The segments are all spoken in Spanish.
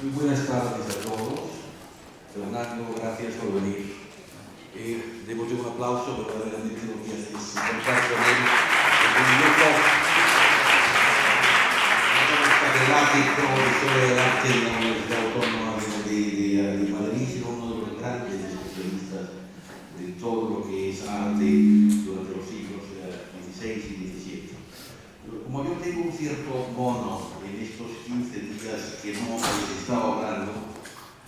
Muy buenas tardes a todos. Fernando, gracias por venir. Debo yo un aplauso, pero verdaderamente lo que haces es contar con él. Es un grupo catedrático de Historia del Arte en la Universidad Autónoma de Madrid, sino uno de los grandes especialistas de todo lo que es arte durante los siglos XVI y XVII. Como yo tengo un cierto mono en estos 15 días que no les he estado hablando,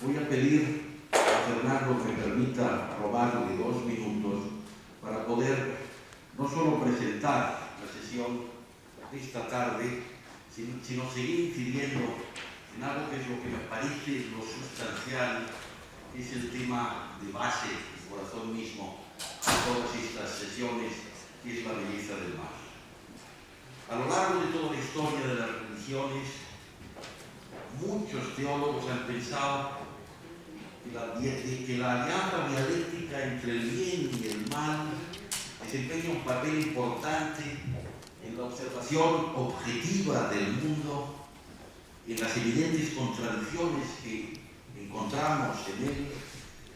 voy a pedir a Fernando que me permita robarle 2 minutos para poder no solo presentar la sesión de esta tarde, sino seguir incidiendo en algo que es lo que me parece lo sustancial, que es el tema de base, el corazón mismo de todas estas sesiones, que es la belleza del mar. A lo largo de toda la historia de las religiones, muchos teólogos han pensado que la alianza dialéctica entre el bien y el mal desempeña un papel importante en la observación objetiva del mundo, en las evidentes contradicciones que encontramos en él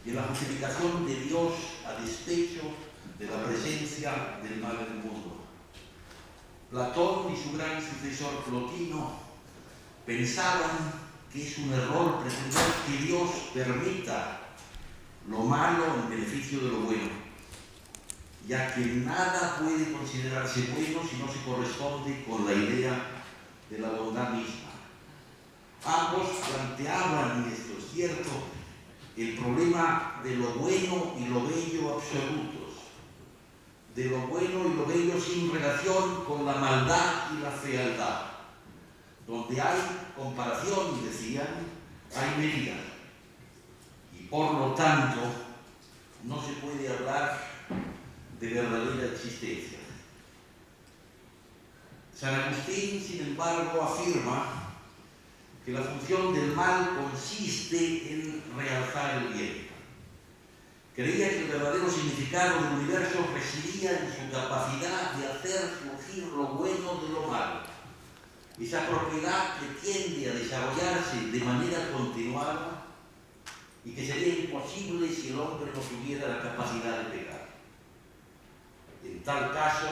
y en la justificación de Dios a despecho de la presencia del mal en el mundo. Platón y su gran sucesor Plotino pensaban que es un error pretender que Dios permita lo malo en beneficio de lo bueno, ya que nada puede considerarse bueno si no se corresponde con la idea de la bondad misma. Ambos planteaban, y esto es cierto, el problema de lo bueno y lo bello absolutos, de lo bueno y lo bello sin relación con la maldad y la fealdad. Donde hay comparación, decían, hay medida. Y por lo tanto, no se puede hablar de verdadera existencia. San Agustín, sin embargo, afirma que la función del mal consiste en realzar el bien. Creía que el verdadero significado del universo residía en su capacidad de hacer surgir lo bueno de lo malo. Esa propiedad que tiende a desarrollarse de manera continuada y que sería imposible si el hombre no tuviera la capacidad de pecar. En tal caso,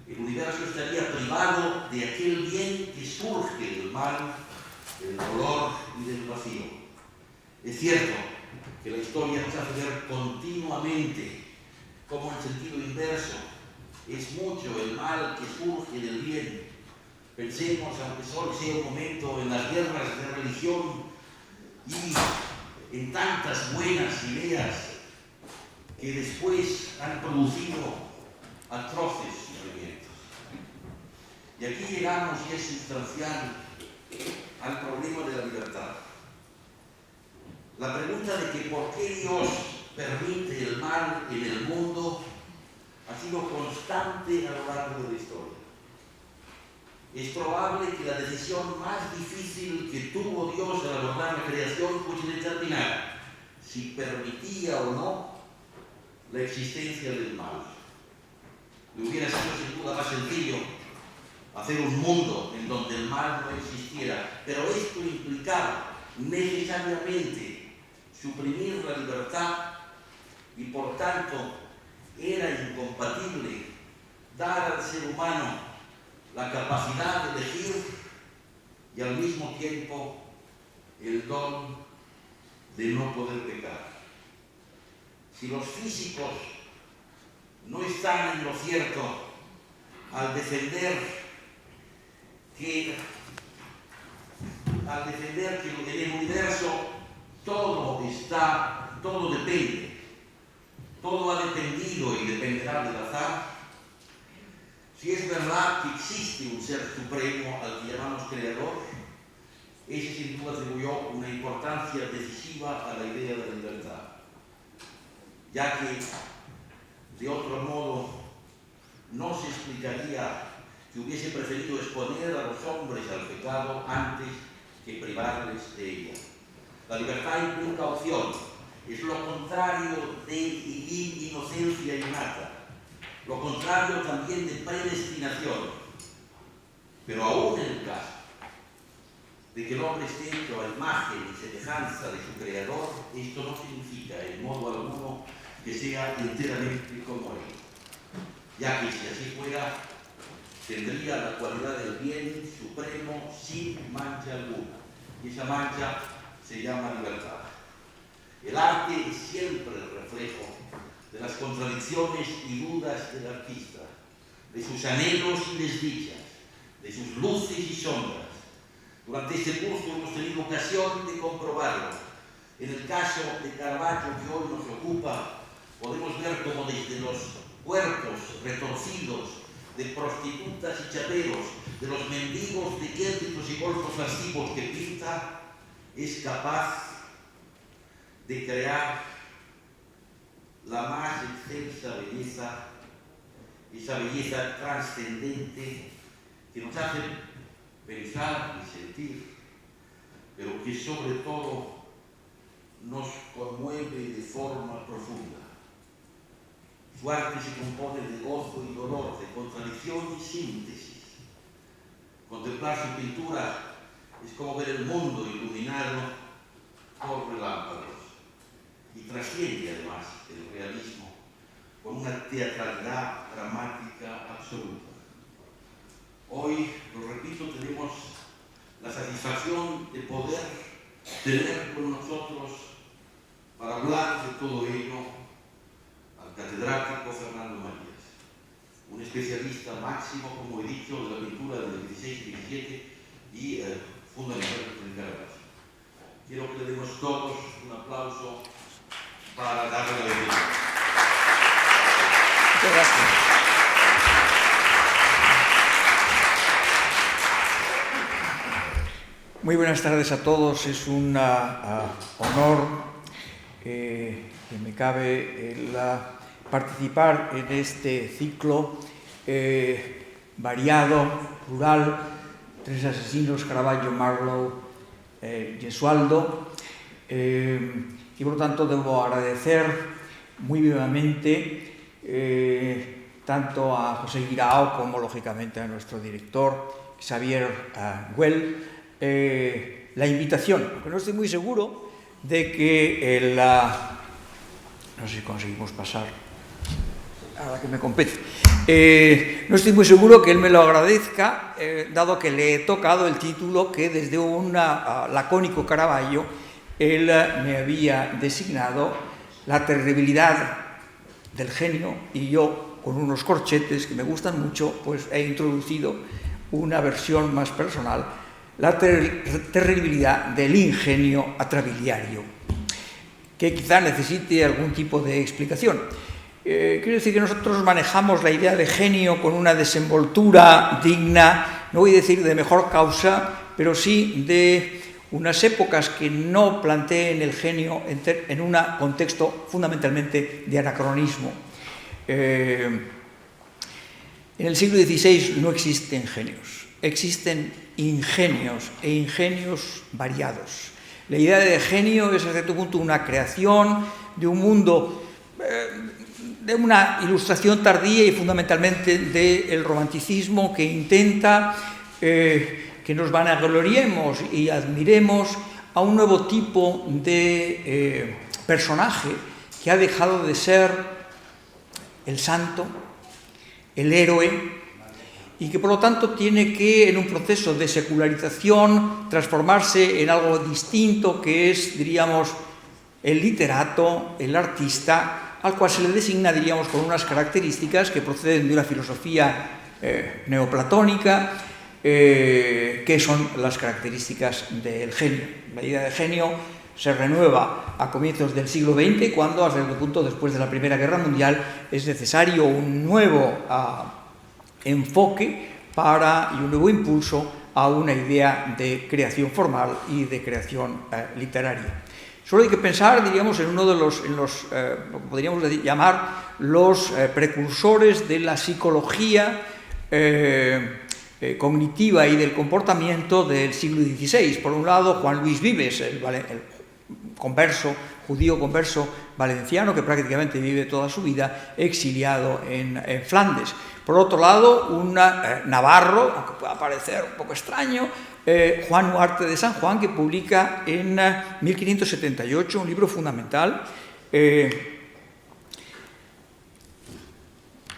el universo estaría privado de aquel bien que surge del mal, del dolor y del vacío. Es cierto que la historia nos hace ver continuamente cómo en sentido inverso es mucho el mal que surge del bien. Pensemos, aunque solo sea un momento, en las guerras de religión y en tantas buenas ideas que después han producido atroces sufrimientos. Y aquí llegamos, y es sustancial, al problema de la libertad. La pregunta de que por qué Dios permite el mal en el mundo ha sido constante a lo largo de la historia. Es probable que la decisión más difícil que tuvo Dios al abordar la creación fuese determinar si permitía o no la existencia del mal. Le hubiera sido sin duda más sencillo hacer un mundo en donde el mal no existiera, pero esto implicaba necesariamente suprimir la libertad y por tanto era incompatible dar al ser humano la capacidad de elegir y al mismo tiempo el don de no poder pecar. Si los físicos no están en lo cierto al defender que en el universo todo depende, todo ha dependido y dependerá del azar, si es verdad que existe un ser supremo al que llamamos creador, ese sin duda atribuyó una importancia decisiva a la idea de la libertad, ya que de otro modo no se explicaría que hubiese preferido exponer a los hombres al pecado antes que privarles de ella. La libertad implica opción, es lo contrario de inocencia innata, lo contrario también de predestinación. Pero aún en el caso de que el hombre esté hecho a imagen y semejanza de su creador, esto no significa en modo alguno que sea enteramente como él, ya que si así fuera, tendría la cualidad del bien supremo sin mancha alguna, y esa mancha se llama libertad. El arte es siempre el reflejo de las contradicciones y dudas del artista, de sus anhelos y desdichas, de sus luces y sombras. Durante este curso hemos tenido ocasión de comprobarlo. En el caso de Caravaggio, que hoy nos ocupa, podemos ver cómo desde los cuerpos retorcidos de prostitutas y chaperos, de los mendigos de quénticos y golfos lascivos que pinta, es capaz de crear la más excelsa belleza, esa belleza trascendente que nos hace pensar y sentir, pero que sobre todo nos conmueve de forma profunda. Su arte se compone de gozo y dolor, de contradicción y síntesis. Contemplar su pintura es como ver el mundo iluminado por relámpagos y trasciende además el realismo con una teatralidad dramática absoluta. Hoy, lo repito, tenemos la satisfacción de poder tener con nosotros para hablar de todo ello al catedrático Fernando Marías, un especialista máximo, como he dicho, de la pintura del 16 y 17 y fundamentalmente en Caravaggio. Quiero que le demos todos un aplauso para darle la bienvenida. Muchas gracias. Muy buenas tardes a todos. Es un honor que me cabe el participar en este ciclo variado, plural, Tres asesinos, Caravaggio, Marlowe, Gesualdo. Y por lo tanto debo agradecer muy vivamente tanto a José Guirao como lógicamente a nuestro director Xavier Güell la invitación, aunque no estoy muy seguro de que no sé si conseguimos pasar a la que me compete. No estoy muy seguro que él me lo agradezca, dado que le he tocado el título que desde un lacónico Caravaggio él me había designado, La terribilidad del genio, y yo, con unos corchetes que me gustan mucho, pues he introducido una versión más personal, La terribilidad del ingenio atrabiliario, que quizá necesite algún tipo de explicación. Quiero decir que nosotros manejamos la idea de genio con una desenvoltura digna, no voy a decir de mejor causa, pero sí de unas épocas que no planteen el genio en un contexto fundamentalmente de anacronismo. En el siglo XVI no existen genios, existen ingenios e ingenios variados. La idea de genio es hasta cierto punto una creación de un mundo, de una ilustración tardía y fundamentalmente del romanticismo que intenta que nos vanagloriemos y admiremos a un nuevo tipo de personaje que ha dejado de ser el santo, el héroe, y que por lo tanto tiene que, en un proceso de secularización, transformarse en algo distinto, que es, diríamos, el literato, el artista, al cual se le designa, diríamos, con unas características que proceden de una filosofía neoplatónica, que son las características del genio. La idea de genio se renueva a comienzos del siglo XX, cuando, hasta el punto después de la Primera Guerra Mundial, es necesario un nuevo enfoque y un nuevo impulso a una idea de creación formal y de creación literaria. Solo hay que pensar, diríamos, en uno de lo que podríamos llamar los precursores de la psicología cognitiva y del comportamiento del siglo XVI. Por un lado, Juan Luis Vives, el converso, judío converso valenciano, que prácticamente vive toda su vida exiliado en Flandes. Por otro lado, un navarro, aunque pueda parecer un poco extraño, Juan Huarte de San Juan, que publica en 1578 un libro fundamental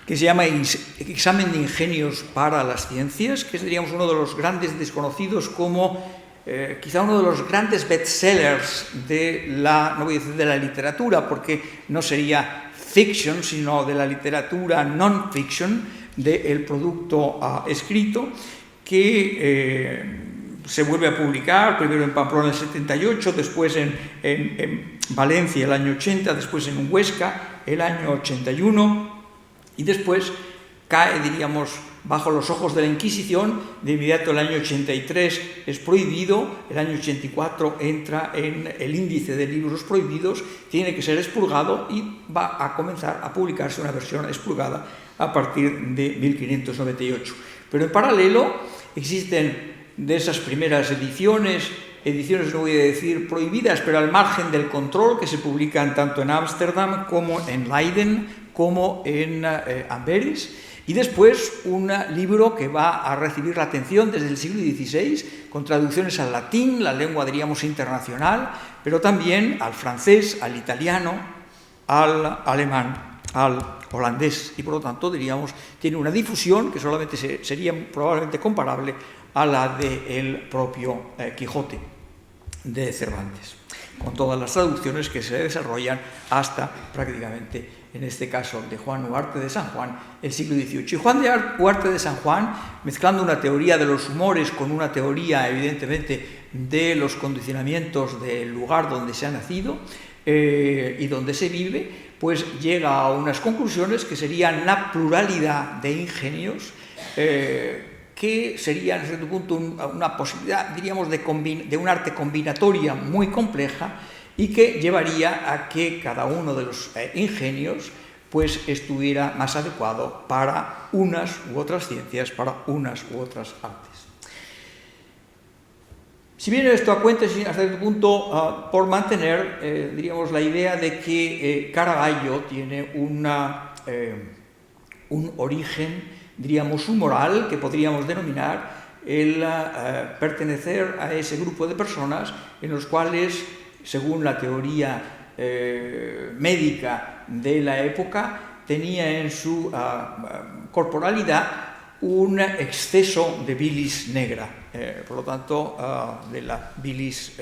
que se llama Examen de ingenios para las ciencias, que es, diríamos, uno de los grandes desconocidos, como quizá uno de los grandes bestsellers de la, no voy a decir de la literatura, porque no sería fiction, sino de la literatura non-fiction, del producto escrito, que se vuelve a publicar, primero en Pamplona en el 78, después en Valencia el año 80, después en Huesca el año 81, y después cae, diríamos, bajo los ojos de la Inquisición. De inmediato el año 83 es prohibido, el año 84 entra en el índice de libros prohibidos, tiene que ser expurgado y va a comenzar a publicarse una versión expurgada a partir de 1598. Pero en paralelo existen de esas primeras ediciones no voy a decir prohibidas, pero al margen del control, que se publican tanto en Ámsterdam como en Leiden, como en Amberes, y después un libro que va a recibir la atención desde el siglo XVI, con traducciones al latín, la lengua, diríamos, internacional, pero también al francés, al italiano, al alemán, al holandés, y por lo tanto, diríamos, tiene una difusión que solamente sería probablemente comparable a la del propio Quijote de Cervantes, con todas las traducciones que se desarrollan hasta prácticamente, en este caso de Juan Huarte de San Juan, el siglo XVIII. Y Juan de Huarte de San Juan, mezclando una teoría de los humores con una teoría, evidentemente, de los condicionamientos del lugar donde se ha nacido y donde se vive, pues llega a unas conclusiones que serían la pluralidad de ingenios, que sería, en cierto punto, una posibilidad, diríamos, de un arte combinatoria muy compleja, y que llevaría a que cada uno de los ingenios pues estuviera más adecuado para unas u otras ciencias, para unas u otras artes. Si viene esto a cuenta, hasta cierto punto, por mantener, diríamos, la idea de que Caravaggio tiene un origen, diríamos, humoral, que podríamos denominar el pertenecer a ese grupo de personas en los cuales, según la teoría médica de la época, tenía en su corporalidad un exceso de bilis negra, por lo tanto, de la bilis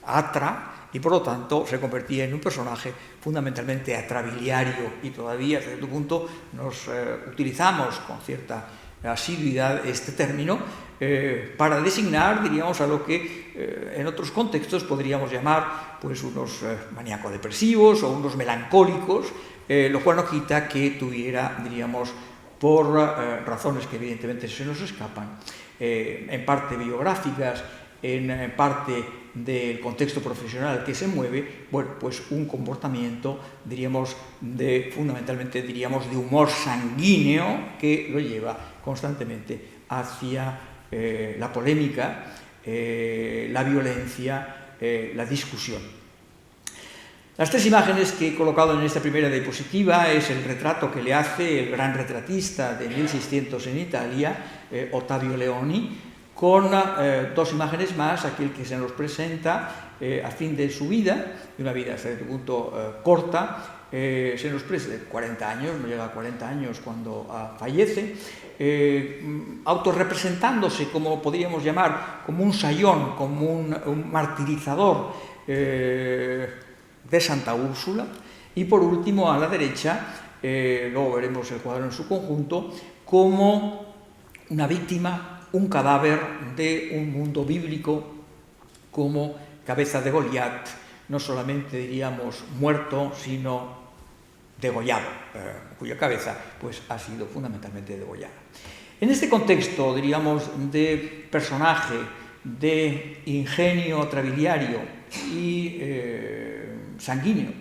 atra, y por lo tanto se convertía en un personaje fundamentalmente atrabiliario, y todavía, hasta cierto punto, nos utilizamos con cierta asiduidad este término para designar, diríamos, a lo que en otros contextos podríamos llamar pues unos maníaco-depresivos o unos melancólicos, lo cual no quita que tuviera, diríamos, por razones que evidentemente se nos escapan, en parte biográficas, en parte del contexto profesional que se mueve, bueno, pues un comportamiento, diríamos, fundamentalmente, diríamos, de humor sanguíneo, que lo lleva constantemente hacia la polémica, la violencia, la discusión. Las tres imágenes que he colocado en esta primera diapositiva es el retrato que le hace el gran retratista de 1600 en Italia, Ottavio Leoni, con dos imágenes más, aquel que se nos presenta a fin de su vida, de una vida hasta cierto punto corta, se nos presenta 40 años, no llega a 40 años cuando fallece, autorrepresentándose, como podríamos llamar, como un sayón, como un martirizador de Santa Úrsula, y por último a la derecha, luego veremos el cuadro en su conjunto, como una víctima, un cadáver de un mundo bíblico, como cabeza de Goliat, no solamente, diríamos, muerto, sino degollado, cuya cabeza pues ha sido fundamentalmente degollada. En este contexto, diríamos, de personaje, de ingenio atrabiliario y sanguíneo,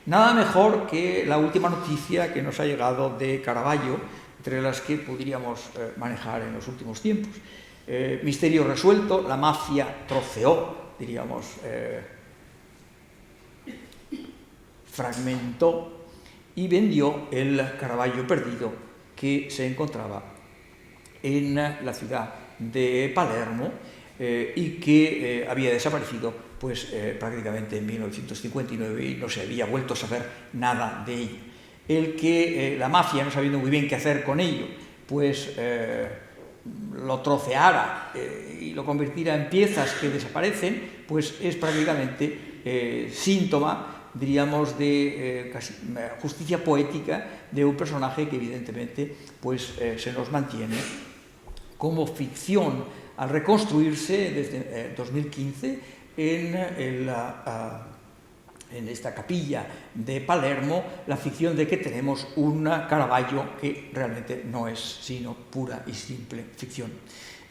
nada mejor que la última noticia que nos ha llegado de Caravaggio, entre las que podríamos manejar en los últimos tiempos. Misterio resuelto, la mafia troceó, diríamos, fragmentó y vendió el Caravaggio perdido que se encontraba en la ciudad de Palermo, y que había desaparecido pues, prácticamente en 1959 y no se había vuelto a saber nada de ello. El que la mafia, no sabiendo muy bien qué hacer con ello, pues lo troceara y lo convirtiera en piezas que desaparecen, pues es prácticamente síntoma, diríamos, de casi justicia poética de un personaje que evidentemente pues, se nos mantiene como ficción al reconstruirse desde 2015 en esta capilla de Palermo, la ficción de que tenemos un Caravaggio que realmente no es sino pura y simple ficción.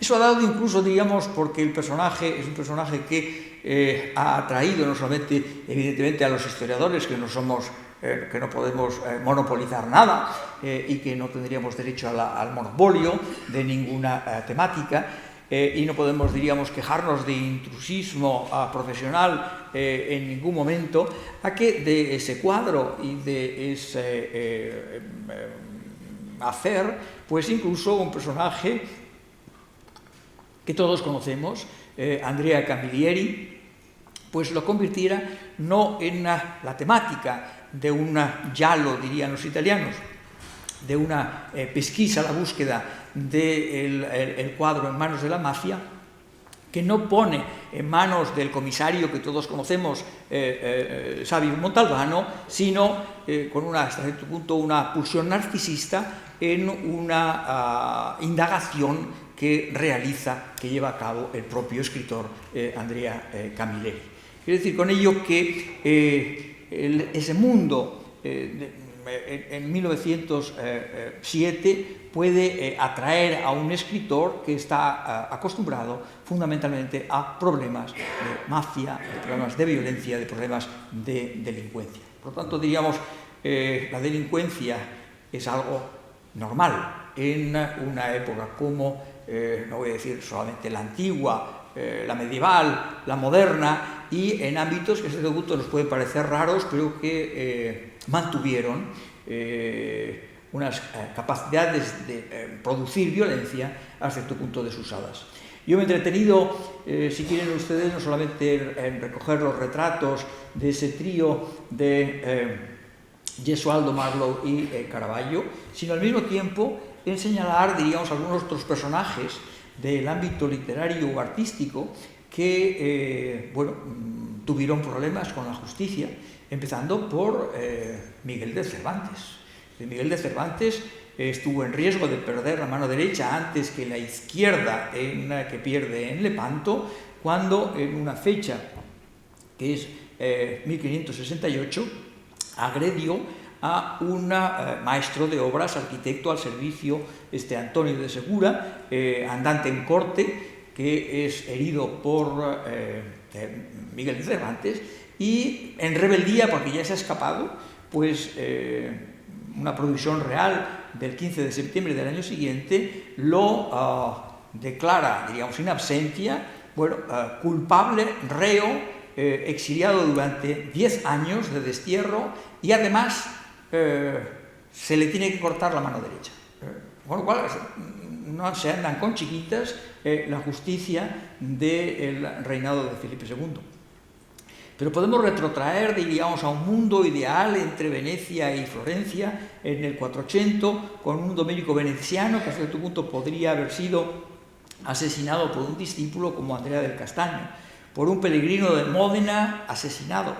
Eso ha dado incluso, diríamos, porque el personaje es un personaje que ha atraído no solamente, evidentemente, a los historiadores, que no somos, que no podemos monopolizar nada y que no tendríamos derecho al monopolio de ninguna temática, y no podemos, diríamos, quejarnos de intrusismo profesional en ningún momento, a que de ese cuadro y de ese hacer, pues incluso un personaje que todos conocemos, Andrea Camilleri, pues lo convirtiera no en la temática de un giallo, dirían los italianos, de una pesquisa a la búsqueda del cuadro en manos de la mafia, que no pone en manos del comisario que todos conocemos, Savio Montalbano, sino con hasta cierto punto una pulsión narcisista en una indagación que realiza, que lleva a cabo el propio escritor Andrea Camilleri. Quiero decir con ello que ese mundo en 1907 puede atraer a un escritor que está acostumbrado fundamentalmente a problemas de mafia, de problemas de violencia, de problemas de delincuencia. Por lo tanto, diríamos, la delincuencia es algo normal en una época como, no voy a decir solamente la antigua, la medieval, la moderna, y en ámbitos que a cierto punto nos pueden parecer raros, pero que mantuvieron unas capacidades de producir violencia a cierto punto desusadas. Yo me he entretenido, si quieren ustedes, no solamente en recoger los retratos de ese trío de Gesualdo, Marlowe y Caravaggio, sino al mismo tiempo en señalar, diríamos, algunos otros personajes del ámbito literario o artístico que, bueno, tuvieron problemas con la justicia, empezando por Miguel de Cervantes. Miguel de Cervantes estuvo en riesgo de perder la mano derecha antes que la izquierda que pierde en Lepanto, cuando en una fecha que es 1568 agredió a un maestro de obras, arquitecto al servicio, Antonio de Segura, andante en corte, que es herido por Miguel de Cervantes, y en rebeldía, porque ya se ha escapado, pues una provisión real del 15 de septiembre del año siguiente lo declara, diríamos, in absentia, bueno, culpable, reo, exiliado durante 10 años de destierro, y además se le tiene que cortar la mano derecha. Con lo cual no se andan con chiquitas la justicia del reinado de Felipe II. Pero podemos retrotraer, diríamos, a un mundo ideal entre Venecia y Florencia en el 400, con un domenico veneciano que a cierto punto podría haber sido asesinado por un discípulo como Andrea del Castagno, por un peregrino de Módena asesinado,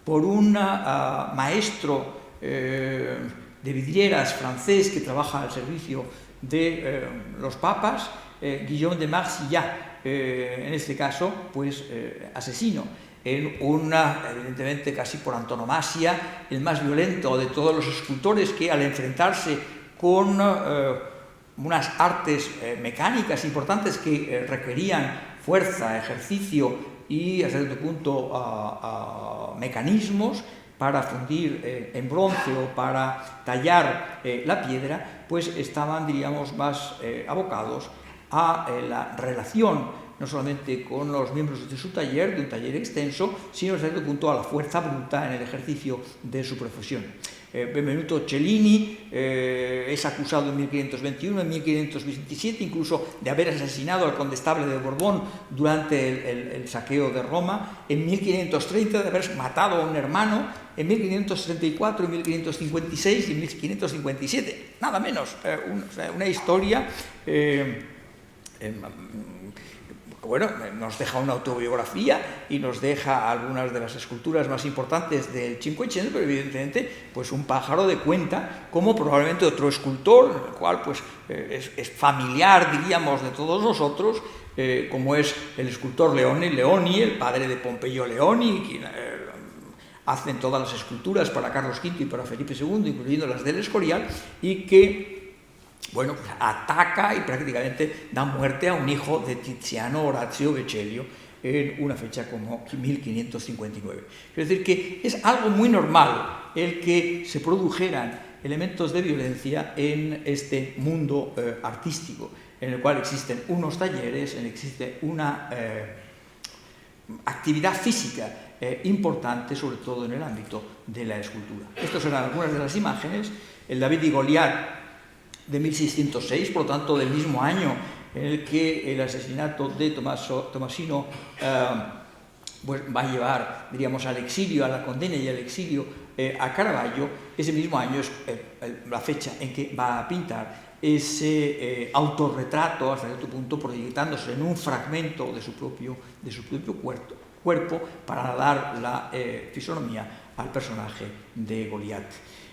por un maestro de vidrieras francés que trabaja al servicio de los papas, Guillaume de Marsillat, en este caso, pues asesino, en evidentemente casi por antonomasia, el más violento de todos los escultores que al enfrentarse con unas artes mecánicas importantes que requerían fuerza, ejercicio y a cierto punto mecanismos para fundir en bronce o para tallar la piedra, pues estaban, diríamos, más abocados a la relación no solamente con los miembros de su taller, de un taller extenso, sino a cierto punto a la fuerza bruta en el ejercicio de su profesión. Benvenuto Cellini es acusado en 1521, en 1527, incluso de haber asesinado al condestable de Borbón durante el saqueo de Roma, en 1530 de haber matado a un hermano, en 1534, en 1556 y en 1557, nada menos, una historia bueno, nos deja una autobiografía y nos deja algunas de las esculturas más importantes del Cinquecento, pero evidentemente pues un pájaro de cuenta, como probablemente otro escultor, el cual pues es familiar, diríamos, de todos nosotros, como es el escultor Leoni, el padre de Pompeyo Leoni, quien hacen todas las esculturas para Carlos V y para Felipe II, incluyendo las del Escorial, y que bueno, pues ataca y prácticamente da muerte a un hijo de Tiziano Orazio Vecellio en una fecha como 1559. Es decir, que es algo muy normal el que se produjeran elementos de violencia en este mundo artístico, en el cual existen unos talleres, en el que existe una actividad física importante, sobre todo en el ámbito de la escultura. Estas eran algunas de las imágenes. El David y Goliat de 1606, por lo tanto del mismo año en el que el asesinato de Tomasino pues va a llevar, diríamos, al exilio, a la condena y al exilio a Caravaggio. Ese mismo año es la fecha en que va a pintar ese autorretrato, hasta cierto punto proyectándose en un fragmento de su propio cuerpo para dar la fisonomía al personaje de Goliat.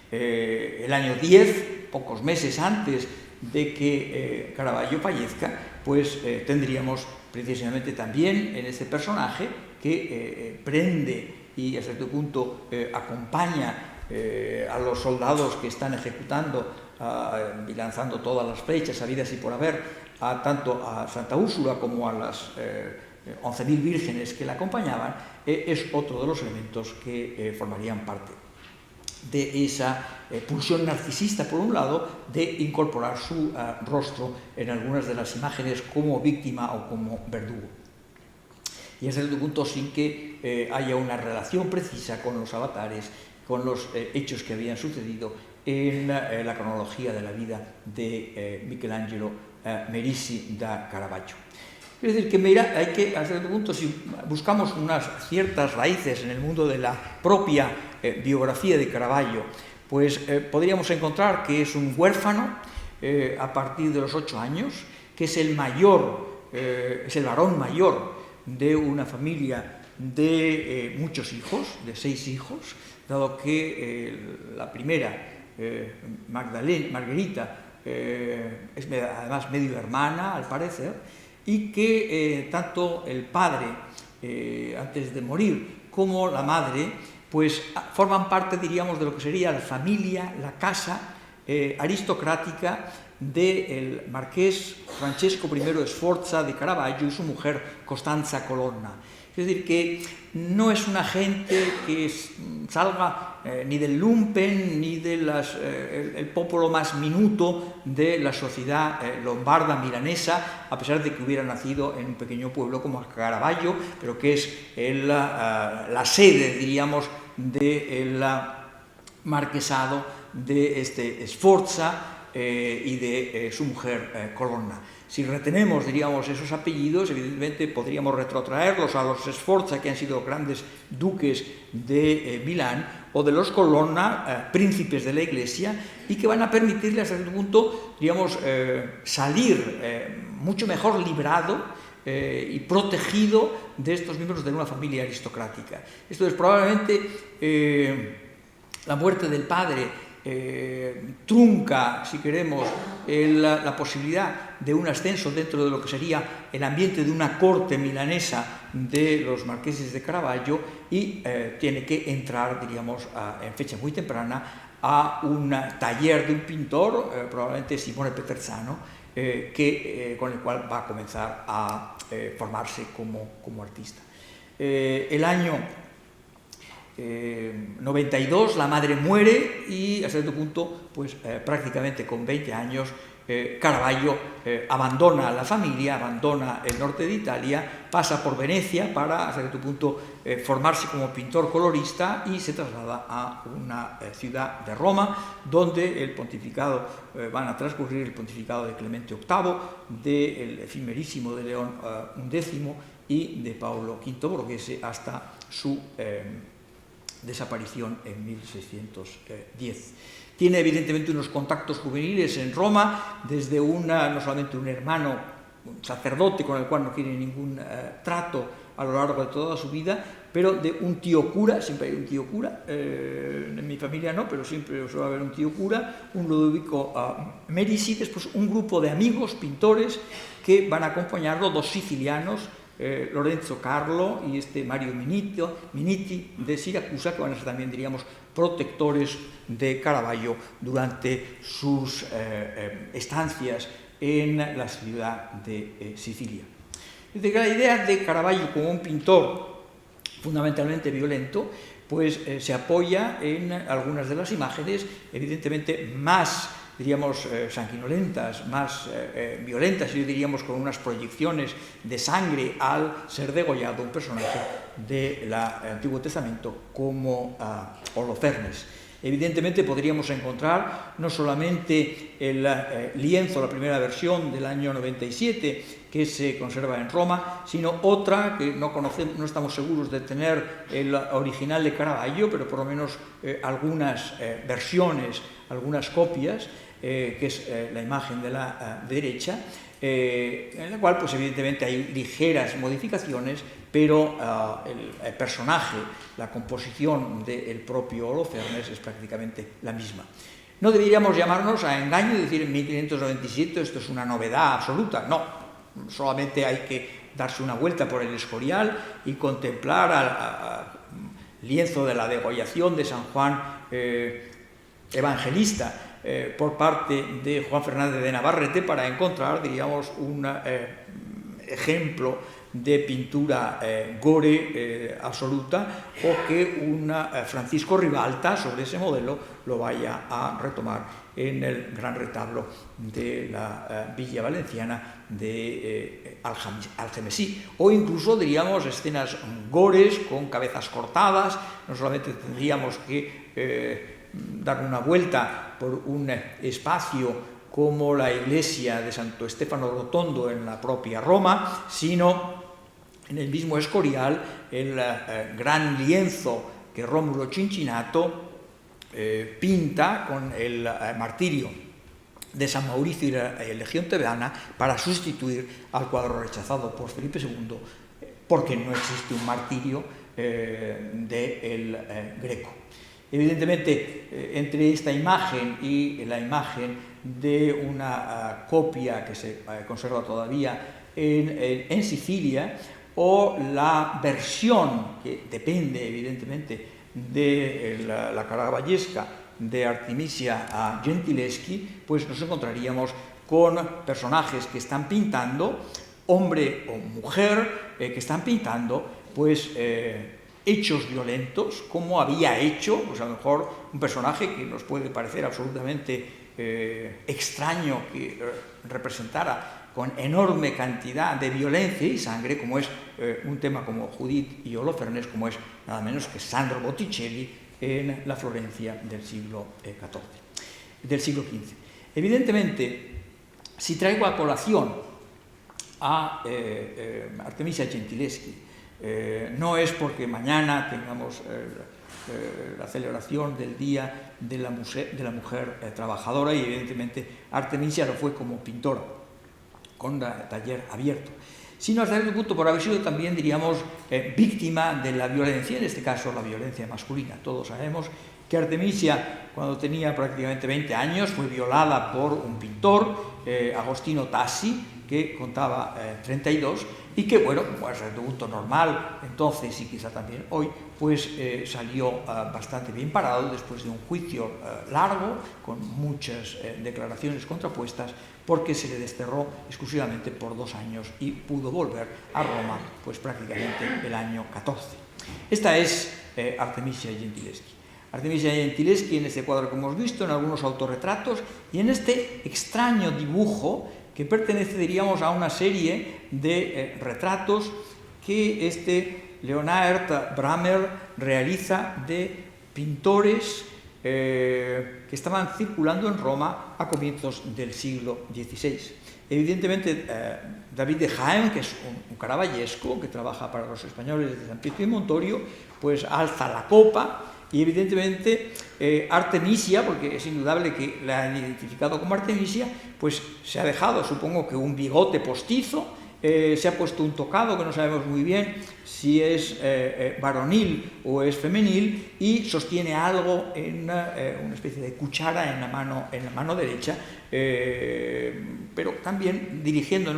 El año 10, pocos meses antes de que Caravaggio fallezca, pues tendríamos precisamente también en este personaje que prende y a cierto punto acompaña a los soldados que están ejecutando y lanzando todas las flechas habidas y por haber, tanto a Santa Úrsula como a las 11.000 vírgenes que la acompañaban, es otro de los elementos que formarían parte de esa pulsión narcisista, por un lado, de incorporar su rostro en algunas de las imágenes como víctima o como verdugo. Y hasta cierto punto sin que haya una relación precisa con los avatares, con los hechos que habían sucedido en la cronología de la vida de Michelangelo Merisi da Caravaggio. Es decir, que hay que, a cierto punto, si buscamos unas ciertas raíces en el mundo de la propia biografía de Caravaggio, pues podríamos encontrar que es un huérfano a partir de los 8 años, que es el varón mayor de una familia de muchos hijos, de 6 hijos, dado que la primera, Margarita, es además medio hermana, al parecer, y que tanto el padre, antes de morir, como la madre, pues forman parte, diríamos, de lo que sería la familia, la casa aristocrática del marqués Francesco I Sforza de Caravaggio y su mujer Costanza Colonna. Es decir, que no es una gente que salga ni del lumpen ni del popolo más minuto de la sociedad lombarda milanesa, a pesar de que hubiera nacido en un pequeño pueblo como Caravaggio, pero que es la sede, diríamos, del marquesado de este Sforza y de su mujer Colonna. Si retenemos, diríamos, esos apellidos, evidentemente podríamos retrotraerlos a los Sforza, que han sido grandes duques de Milán, o de los Colonna, príncipes de la Iglesia, y que van a permitirle hasta cierto punto, digamos, salir mucho mejor librado y protegido de estos miembros de una familia aristocrática. Esto es probablemente la muerte del padre trunca, si queremos, la posibilidad de un ascenso dentro de lo que sería el ambiente de una corte milanesa de los marqueses de Caravaggio y tiene que entrar, diríamos, en fecha muy temprana a un taller de un pintor, probablemente Simone Peterzano, con el cual va a comenzar a formarse como artista. El año 92 la madre muere y a cierto punto, pues prácticamente con 20 años, Caravaggio abandona la familia, abandona el norte de Italia, pasa por Venecia para, hasta cierto punto, formarse como pintor colorista y se traslada a una ciudad de Roma, donde el pontificado, van a transcurrir el pontificado de Clemente VIII, del efímerísimo de León X y de Paulo V Borghese hasta su desaparición en 1610. Tiene evidentemente unos contactos juveniles en Roma, desde no solamente un hermano, un sacerdote con el cual no tiene ningún trato a lo largo de toda su vida, pero de un tío cura, siempre hay un tío cura, en mi familia no, pero siempre suele haber un tío cura, un Ludovico Medici, después un grupo de amigos, pintores, que van a acompañarlo, dos sicilianos, Lorenzo Carlo y Mario Miniti de Siracusa, que van a ser también, diríamos, protectores de Caravaggio durante sus estancias en la ciudad de Sicilia. Desde que la idea de Caravaggio como un pintor fundamentalmente violento, pues se apoya en algunas de las imágenes, evidentemente más, diríamos, sanguinolentas, más violentas, y diríamos con unas proyecciones de sangre al ser degollado un personaje del Antiguo Testamento como Holofernes. Evidentemente podríamos encontrar no solamente el lienzo, la primera versión del año 97, que se conserva en Roma, sino otra que no conocemos, no estamos seguros de tener el original de Caravaggio, pero por lo menos algunas versiones, algunas copias, que es la imagen de la derecha, en la cual pues evidentemente hay ligeras modificaciones, pero el personaje, la composición del propio Holofernes es prácticamente la misma. No deberíamos llamarnos a engaño y decir en 1597 esto es una novedad absoluta, no, solamente hay que darse una vuelta por el Escorial y contemplar al lienzo de la degollación de San Juan Evangelista por parte de Juan Fernández de Navarrete para encontrar, diríamos, un ejemplo de pintura gore absoluta, o que Francisco Ribalta sobre ese modelo lo vaya a retomar en el gran retablo de la Villa Valenciana de Algemesí, o incluso, diríamos, escenas gores con cabezas cortadas. No solamente tendríamos que dar una vuelta por un espacio como la iglesia de Santo Stefano Rotondo en la propia Roma, sino en el mismo Escorial, el gran lienzo que Rómulo Cincinnato pinta con el martirio de San Mauricio y la Legión Tebana para sustituir al cuadro rechazado por Felipe II, porque no existe un martirio del Greco. Evidentemente, entre esta imagen y la imagen de una copia que se conserva todavía en Sicilia, o la versión que depende evidentemente de la caravallesca de Artemisia Gentileschi, pues nos encontraríamos con personajes que están pintando, hombre o mujer, que están pintando pues hechos violentos, como había hecho, pues a lo mejor un personaje que nos puede parecer absolutamente extraño que representara con enorme cantidad de violencia y sangre, como es un tema como Judith y Holofernes, como es nada menos que Sandro Botticelli en la Florencia del siglo XV. Evidentemente, si traigo a colación a Artemisia Gentileschi, no es porque mañana tengamos la celebración del Día de la Mujer Trabajadora, y evidentemente Artemisia lo fue como pintora, con taller abierto, sino hasta cierto punto por haber sido también, diríamos, víctima de la violencia, en este caso la violencia masculina. Todos sabemos que Artemisia, cuando tenía prácticamente 20 años, fue violada por un pintor, Agostino Tassi, que contaba 32, y que, bueno, como es de punto normal entonces y quizá también hoy, pues salió bastante bien parado después de un juicio largo, con muchas declaraciones contrapuestas, porque se le desterró exclusivamente por 2 años y pudo volver a Roma pues prácticamente el año 14. Esta es Artemisia Gentileschi. Artemisia Gentileschi en este cuadro que hemos visto, en algunos autorretratos y en este extraño dibujo que pertenece, diríamos, a una serie de retratos que Leonhard Brammer realiza de pintores que estaban circulando en Roma a comienzos del siglo XVI. Evidentemente, David de Jaén, que es un caravaggesco que trabaja para los españoles de San Pietro y Montorio, pues alza la copa y evidentemente Artemisia, porque es indudable que la han identificado como Artemisia, pues se ha dejado, supongo que un bigote postizo, se ha puesto un tocado que no sabemos muy bien si es varonil o es femenil y sostiene algo en una especie de cuchara en la mano derecha, pero también dirigiendo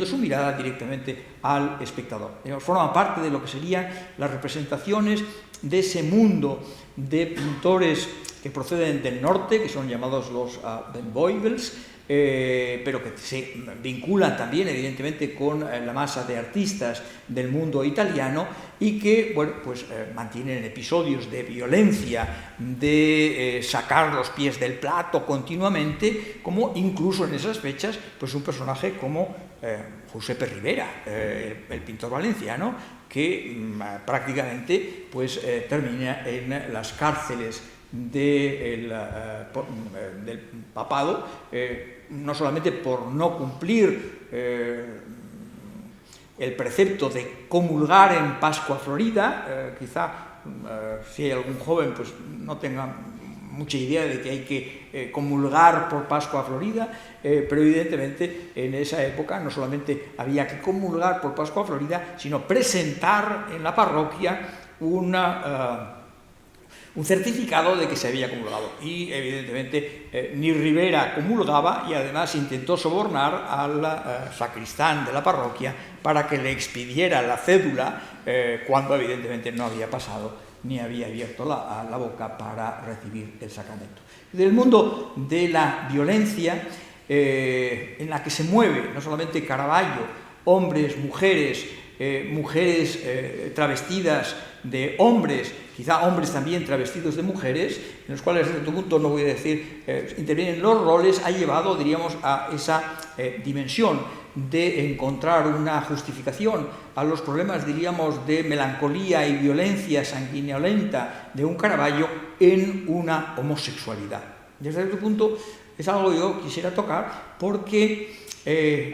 su mirada directamente al espectador. Forma parte de lo que serían las representaciones de ese mundo de pintores que proceden del norte, que son llamados los Benboivels, pero que se vinculan también evidentemente con la masa de artistas del mundo italiano y que mantienen episodios de violencia, de sacar los pies del plato continuamente, como incluso en esas fechas pues un personaje como Giuseppe Rivera, el pintor valenciano, que prácticamente pues termina en las cárceles del papado, no solamente por no cumplir el precepto de comulgar en Pascua Florida, quizá si hay algún joven pues no tenga mucha idea de que hay que comulgar por Pascua Florida, pero evidentemente en esa época no solamente había que comulgar por Pascua Florida, sino presentar en la parroquia un certificado de que se había comulgado. Y evidentemente ni Rivera comulgaba y además intentó sobornar al sacristán de la parroquia para que le expidiera la cédula cuando evidentemente no había pasado ni había abierto la boca para recibir el sacramento. Del mundo de la violencia en la que se mueve no solamente Caravaggio, hombres, mujeres travestidas de hombres, quizá hombres también travestidos de mujeres, en los cuales, desde tu punto, no voy a decir, intervienen los roles, ha llevado, diríamos, a esa dimensión de encontrar una justificación a los problemas, diríamos, de melancolía y violencia sanguinolenta de un Caravaggio en una homosexualidad. Desde tu punto, es algo que yo quisiera tocar porque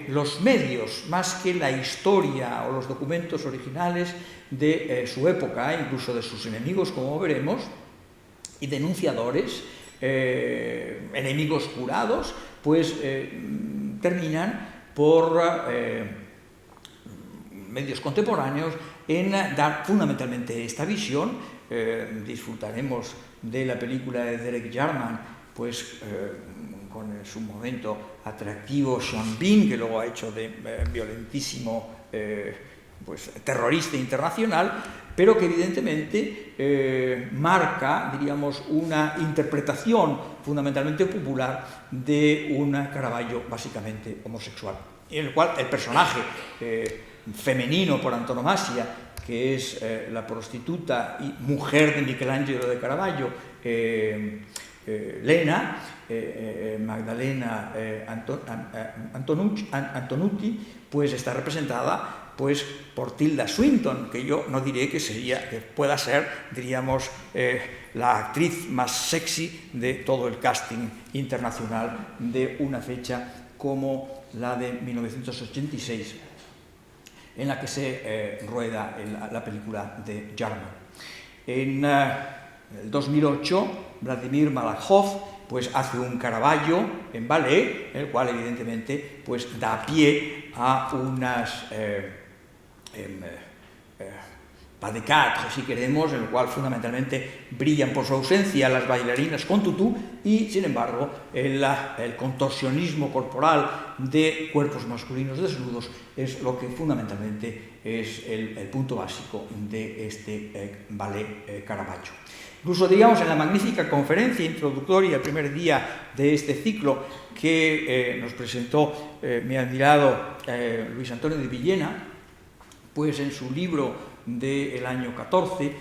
los medios, más que la historia o los documentos originales de su época, incluso de sus enemigos, como veremos, y denunciadores, enemigos jurados, pues terminan por medios contemporáneos en dar fundamentalmente esta visión. Disfrutaremos de la película de Derek Jarman, pues con en su momento atractivo Sean Bean, que luego ha hecho de violentísimo terrorista internacional, pero que evidentemente marca, diríamos, una interpretación fundamentalmente popular de un Caravaggio básicamente homosexual, en el cual el personaje femenino por antonomasia, que es la prostituta y mujer de Michelangelo de Caravaggio, Lena, Magdalena Antonucci, pues está representada pues por Tilda Swinton, que yo no diré que pueda ser, diríamos, la actriz más sexy de todo el casting internacional de una fecha como la de 1986, en la que se rueda la película de Jarman. En el 2008, Vladimir Malakhov pues hace un Caravaggio en ballet, el cual evidentemente pues da pie a unas pas de quatre, si queremos, en el cual fundamentalmente brillan por su ausencia las bailarinas con tutú y, sin embargo, el contorsionismo corporal de cuerpos masculinos desnudos es lo que fundamentalmente es el punto básico de este ballet Caravaggio. Incluso, digamos, en la magnífica conferencia introductoria el primer día de este ciclo que nos presentó mi admirado Luis Antonio de Villena, pues en su libro del año 14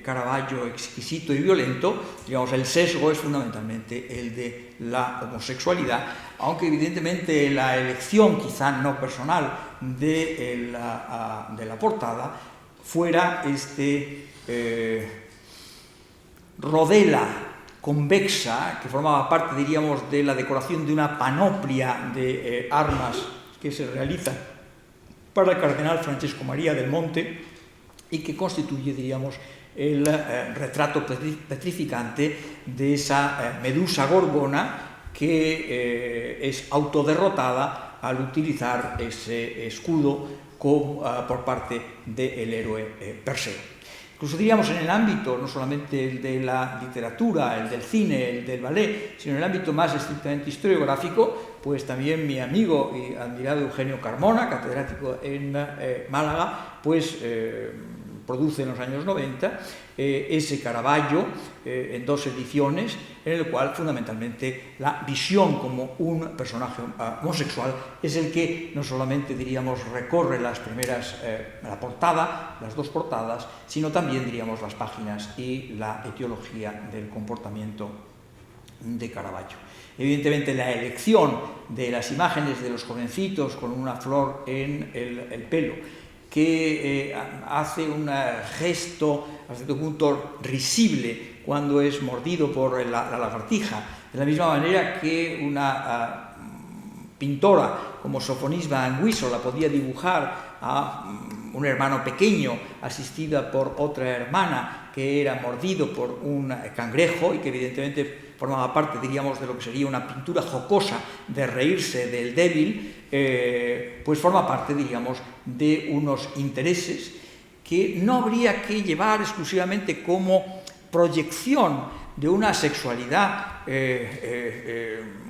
Caravaggio exquisito y violento, digamos, el sesgo es fundamentalmente el de la homosexualidad, aunque evidentemente la elección, quizá no personal, de la portada fuera rodela convexa que formaba parte, diríamos, de la decoración de una panoplia de armas que se realiza para el cardenal Francesco María del Monte y que constituye, diríamos, el retrato petrificante de esa medusa gorgona que es autoderrotada al utilizar ese escudo por parte del héroe Perseo. Incluso diríamos en el ámbito, no solamente el de la literatura, el del cine, el del ballet, sino en el ámbito más estrictamente historiográfico, pues también mi amigo y admirado Eugenio Carmona, catedrático en Málaga, pues produce en los años 90 ese Caravaggio en 2 ediciones, en el cual fundamentalmente la visión como un personaje homosexual es el que no solamente, diríamos, recorre las primeras, la portada, las 2 portadas, sino también, diríamos, las páginas y la etiología del comportamiento de Caravaggio. Evidentemente la elección de las imágenes de los jovencitos con una flor en el pelo, que hace un gesto hasta cierto punto risible cuando es mordido por la lagartija, de la misma manera que una pintora como Sofonisba Anguiso la podía dibujar a un hermano pequeño asistida por otra hermana que era mordido por un cangrejo y que evidentemente formaba parte, diríamos, de lo que sería una pintura jocosa de reírse del débil, pues forma parte, diríamos, de unos intereses que no habría que llevar exclusivamente como proyección de una sexualidad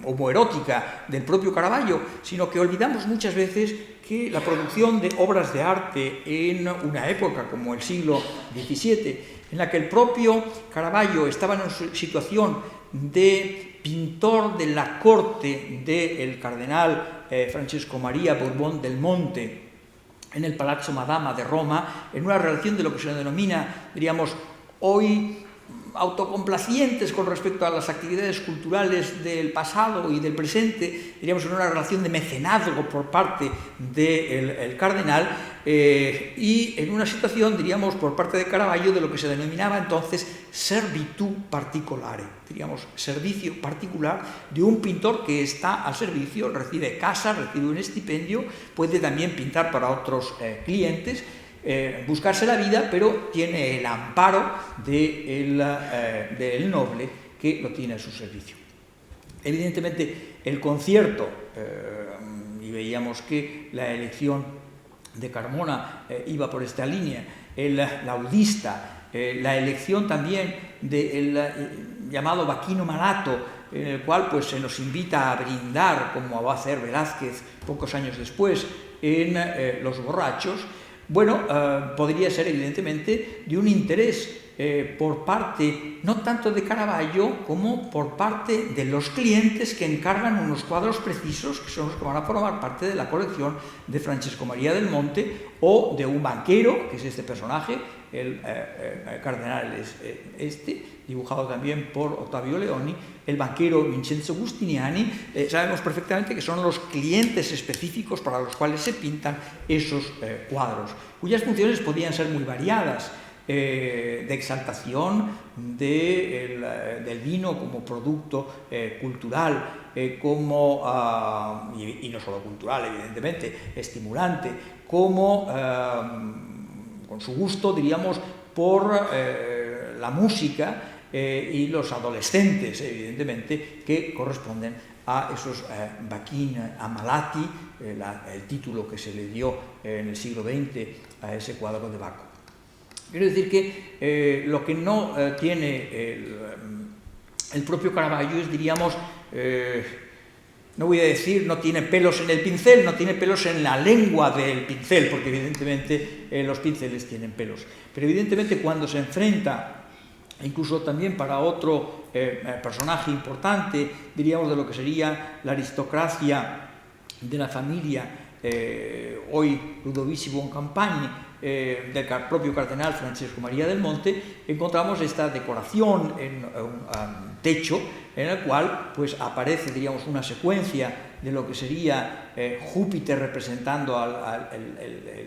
homoerótica del propio Caravaggio, sino que olvidamos muchas veces que la producción de obras de arte en una época como el siglo XVII, en la que el propio Caravaggio estaba en una situación de pintor de la corte del cardenal Francesco María Borbón del Monte en el Palazzo Madama de Roma, en una relación de lo que se denomina, diríamos, hoy autocomplacientes con respecto a las actividades culturales del pasado y del presente, diríamos en una relación de mecenazgo por parte del cardenal y en una situación, diríamos, por parte de Caravaggio de lo que se denominaba entonces servitù particolare, diríamos, servicio particular de un pintor que está al servicio, recibe casa, recibe un estipendio, puede también pintar para otros clientes, buscarse la vida, pero tiene el amparo del noble que lo tiene a su servicio. Evidentemente, el concierto, y veíamos que la elección de Carmona iba por esta línea, el laudista, la elección también del llamado Bacchino Malato, en el cual pues, se nos invita a brindar, como va a hacer Velázquez pocos años después, en Los Borrachos. Bueno, podría ser evidentemente de un interés por parte no tanto de Caravaggio como por parte de los clientes que encargan unos cuadros precisos que son los que van a formar parte de la colección de Francesco María del Monte o de un banquero, que es este personaje, el cardenal es dibujado también por Ottavio Leoni, el banquero Vincenzo Giustiniani. Sabemos perfectamente que son los clientes específicos para los cuales se pintan esos cuadros, cuyas funciones podían ser muy variadas, de exaltación del vino como producto cultural, como, y no solo cultural, evidentemente, estimulante, como con su gusto, diríamos, por la música y los adolescentes, evidentemente, que corresponden a esos Bacchini Amalati, el título que se le dio en el siglo XX a ese cuadro de Bacco. Quiero decir que lo que no tiene el propio Caravaggio es, diríamos, no voy a decir no tiene pelos en el pincel, no tiene pelos en la lengua del pincel, porque evidentemente los pinceles tienen pelos. Pero evidentemente cuando se enfrenta, incluso también para otro personaje importante, diríamos de lo que sería la aristocracia de la familia, hoy Ludovici Buoncompagni, del propio cardenal Francesco María del Monte, encontramos esta decoración en un techo en el cual pues aparece, diríamos, una secuencia de lo que sería Júpiter representando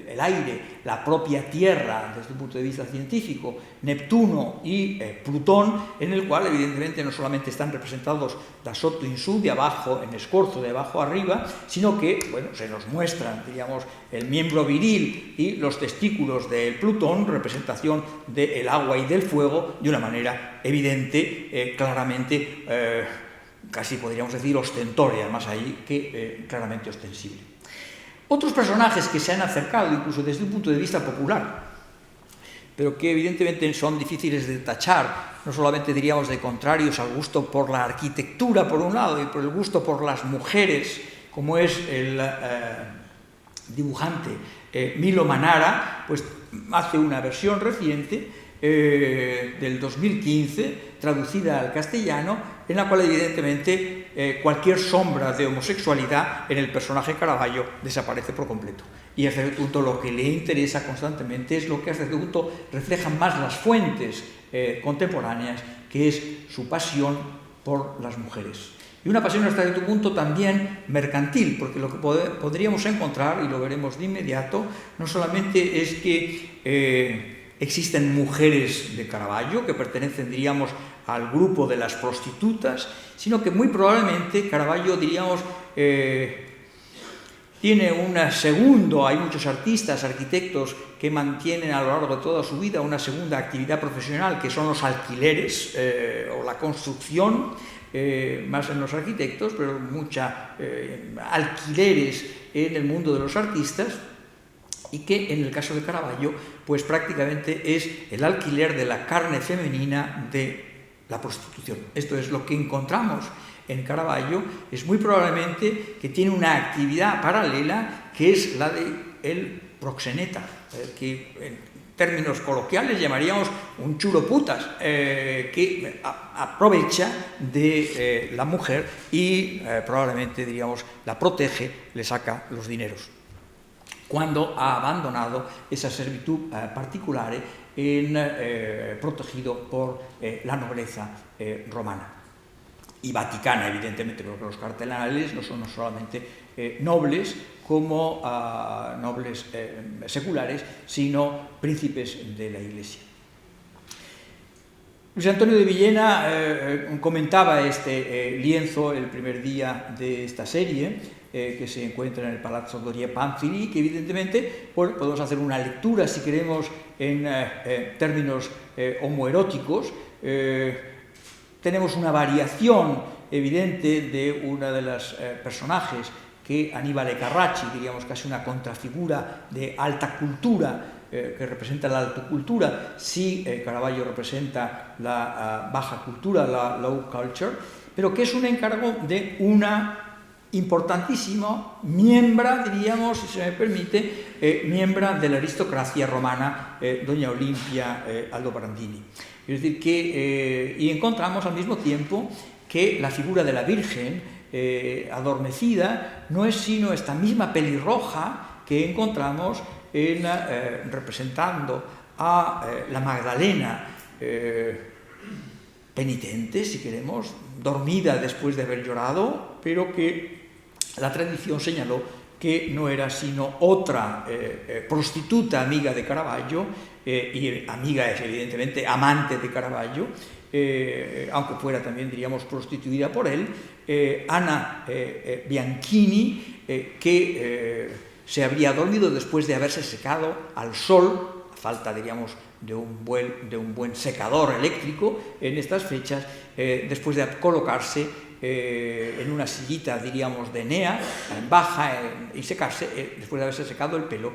el aire, la propia Tierra desde un punto de vista científico, Neptuno y Plutón, en el cual evidentemente no solamente están representados da sotto in su, de abajo en escorzo, de abajo arriba, sino que, bueno, se nos muestran, diríamos, el miembro viril y los testículos del Plutón, representación del agua y del fuego, de una manera evidente, claramente, casi podríamos decir ostentoria, más ahí que claramente ostensible. Otros personajes que se han acercado, incluso desde un punto de vista popular, pero que evidentemente son difíciles de tachar, no solamente diríamos de contrarios al gusto por la arquitectura por un lado y por el gusto por las mujeres, como es el dibujante Milo Manara, pues hace una versión reciente del 2015, traducida al castellano, en la cual evidentemente cualquier sombra de homosexualidad en el personaje Caravaggio desaparece por completo. Y hasta cierto punto lo que le interesa constantemente es lo que hasta cierto punto reflejan más las fuentes contemporáneas, que es su pasión por las mujeres. Y una pasión hasta cierto punto también mercantil, porque lo que podríamos encontrar, y lo veremos de inmediato, no solamente es que existen mujeres de Caravaggio que pertenecen, diríamos, al grupo de las prostitutas, sino que muy probablemente Caravaggio, diríamos, tiene un segundo, hay muchos artistas, arquitectos que mantienen a lo largo de toda su vida una segunda actividad profesional, que son los alquileres o la construcción, más en los arquitectos, pero mucha alquileres en el mundo de los artistas, y que en el caso de Caravaggio pues prácticamente es el alquiler de la carne femenina de la prostitución. Esto es lo que encontramos en Caravaggio. Es muy probablemente que tiene una actividad paralela, que es la del proxeneta, que en términos coloquiales llamaríamos un chulo putas, que aprovecha de la mujer y probablemente, diríamos, la protege, le saca los dineros, cuando ha abandonado esa servitud particular protegido por la nobleza romana y vaticana, evidentemente, porque los cardenales no son solamente nobles como nobles seculares, sino príncipes de la Iglesia. Luis Antonio de Villena comentaba este lienzo el primer día de esta serie, que se encuentra en el Palazzo Doria Pamphili, que evidentemente podemos hacer una lectura, si queremos, en términos homoeróticos. Tenemos una variación evidente de una de las personajes, que Aníbal Carracci, diríamos casi una contrafigura de alta cultura, que representa la alta cultura, si Caravaggio representa la baja cultura, la low culture, pero que es un encargo de una importantísimo miembro, diríamos, si se me permite, miembro de la aristocracia romana, doña Olimpia Aldobrandini. Es decir, que y encontramos al mismo tiempo que la figura de la Virgen adormecida no es sino esta misma pelirroja que encontramos representando a la Magdalena, penitente, si queremos, dormida después de haber llorado, pero que la tradición señaló que no era sino otra prostituta amiga de Caravaggio, y amiga es evidentemente amante de Caravaggio, aunque fuera también, diríamos, prostituida por él, Anna Bianchini, que se habría dormido después de haberse secado al sol, a falta, diríamos, de un buen secador eléctrico en estas fechas, después de colocarse en una sillita, diríamos, de Enea, baja, y secarse, después de haberse secado el pelo,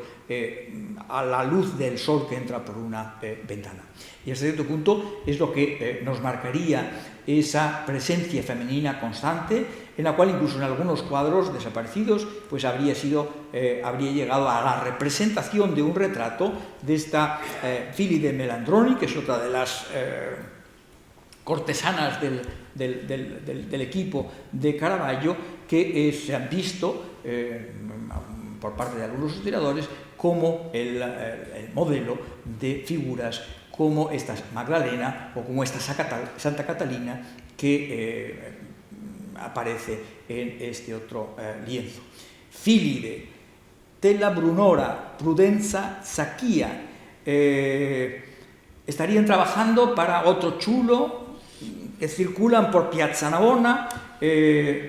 a la luz del sol que entra por una ventana. Y hasta cierto punto es lo que nos marcaría esa presencia femenina constante, en la cual incluso en algunos cuadros desaparecidos pues habría llegado a la representación de un retrato de esta Filide Melandroni, que es otra de las cortesanas del equipo de Caravaggio, que se han visto por parte de algunos historiadores como el modelo de figuras como esta Magdalena o como esta Santa Catalina que aparece en este otro lienzo. Filide, Tela Brunora, Prudenza Zacchia, estarían trabajando para otro chulo que circulan por Piazza Navona,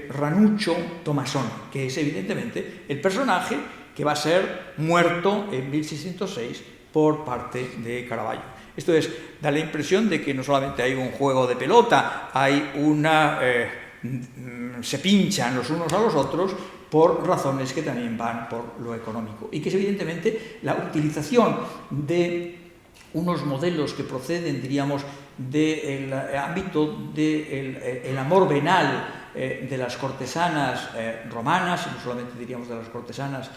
Ranuccio Tomasoni, que es evidentemente el personaje que va a ser muerto en 1606 por parte de Caravaggio. Esto es, da la impresión de que no solamente hay un juego de pelota, hay una... se pinchan los unos a los otros por razones que también van por lo económico, y que es evidentemente la utilización de unos modelos que proceden, diríamos, del ámbito del amor venal de las cortesanas romanas, y no solamente diríamos de las cortesanas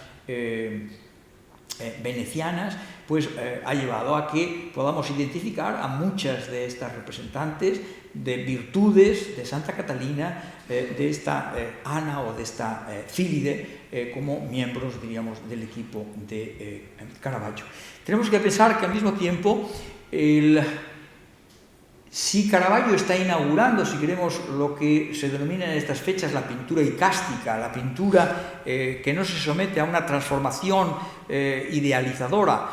venecianas, pues ha llevado a que podamos identificar a muchas de estas representantes de virtudes de Santa Catalina, de esta Ana o de esta Filide, como miembros, diríamos, del equipo de Caravaggio. Tenemos que pensar que al mismo tiempo, si Caravaggio está inaugurando, si queremos, lo que se denomina en estas fechas la pintura icástica, la pintura que no se somete a una transformación idealizadora,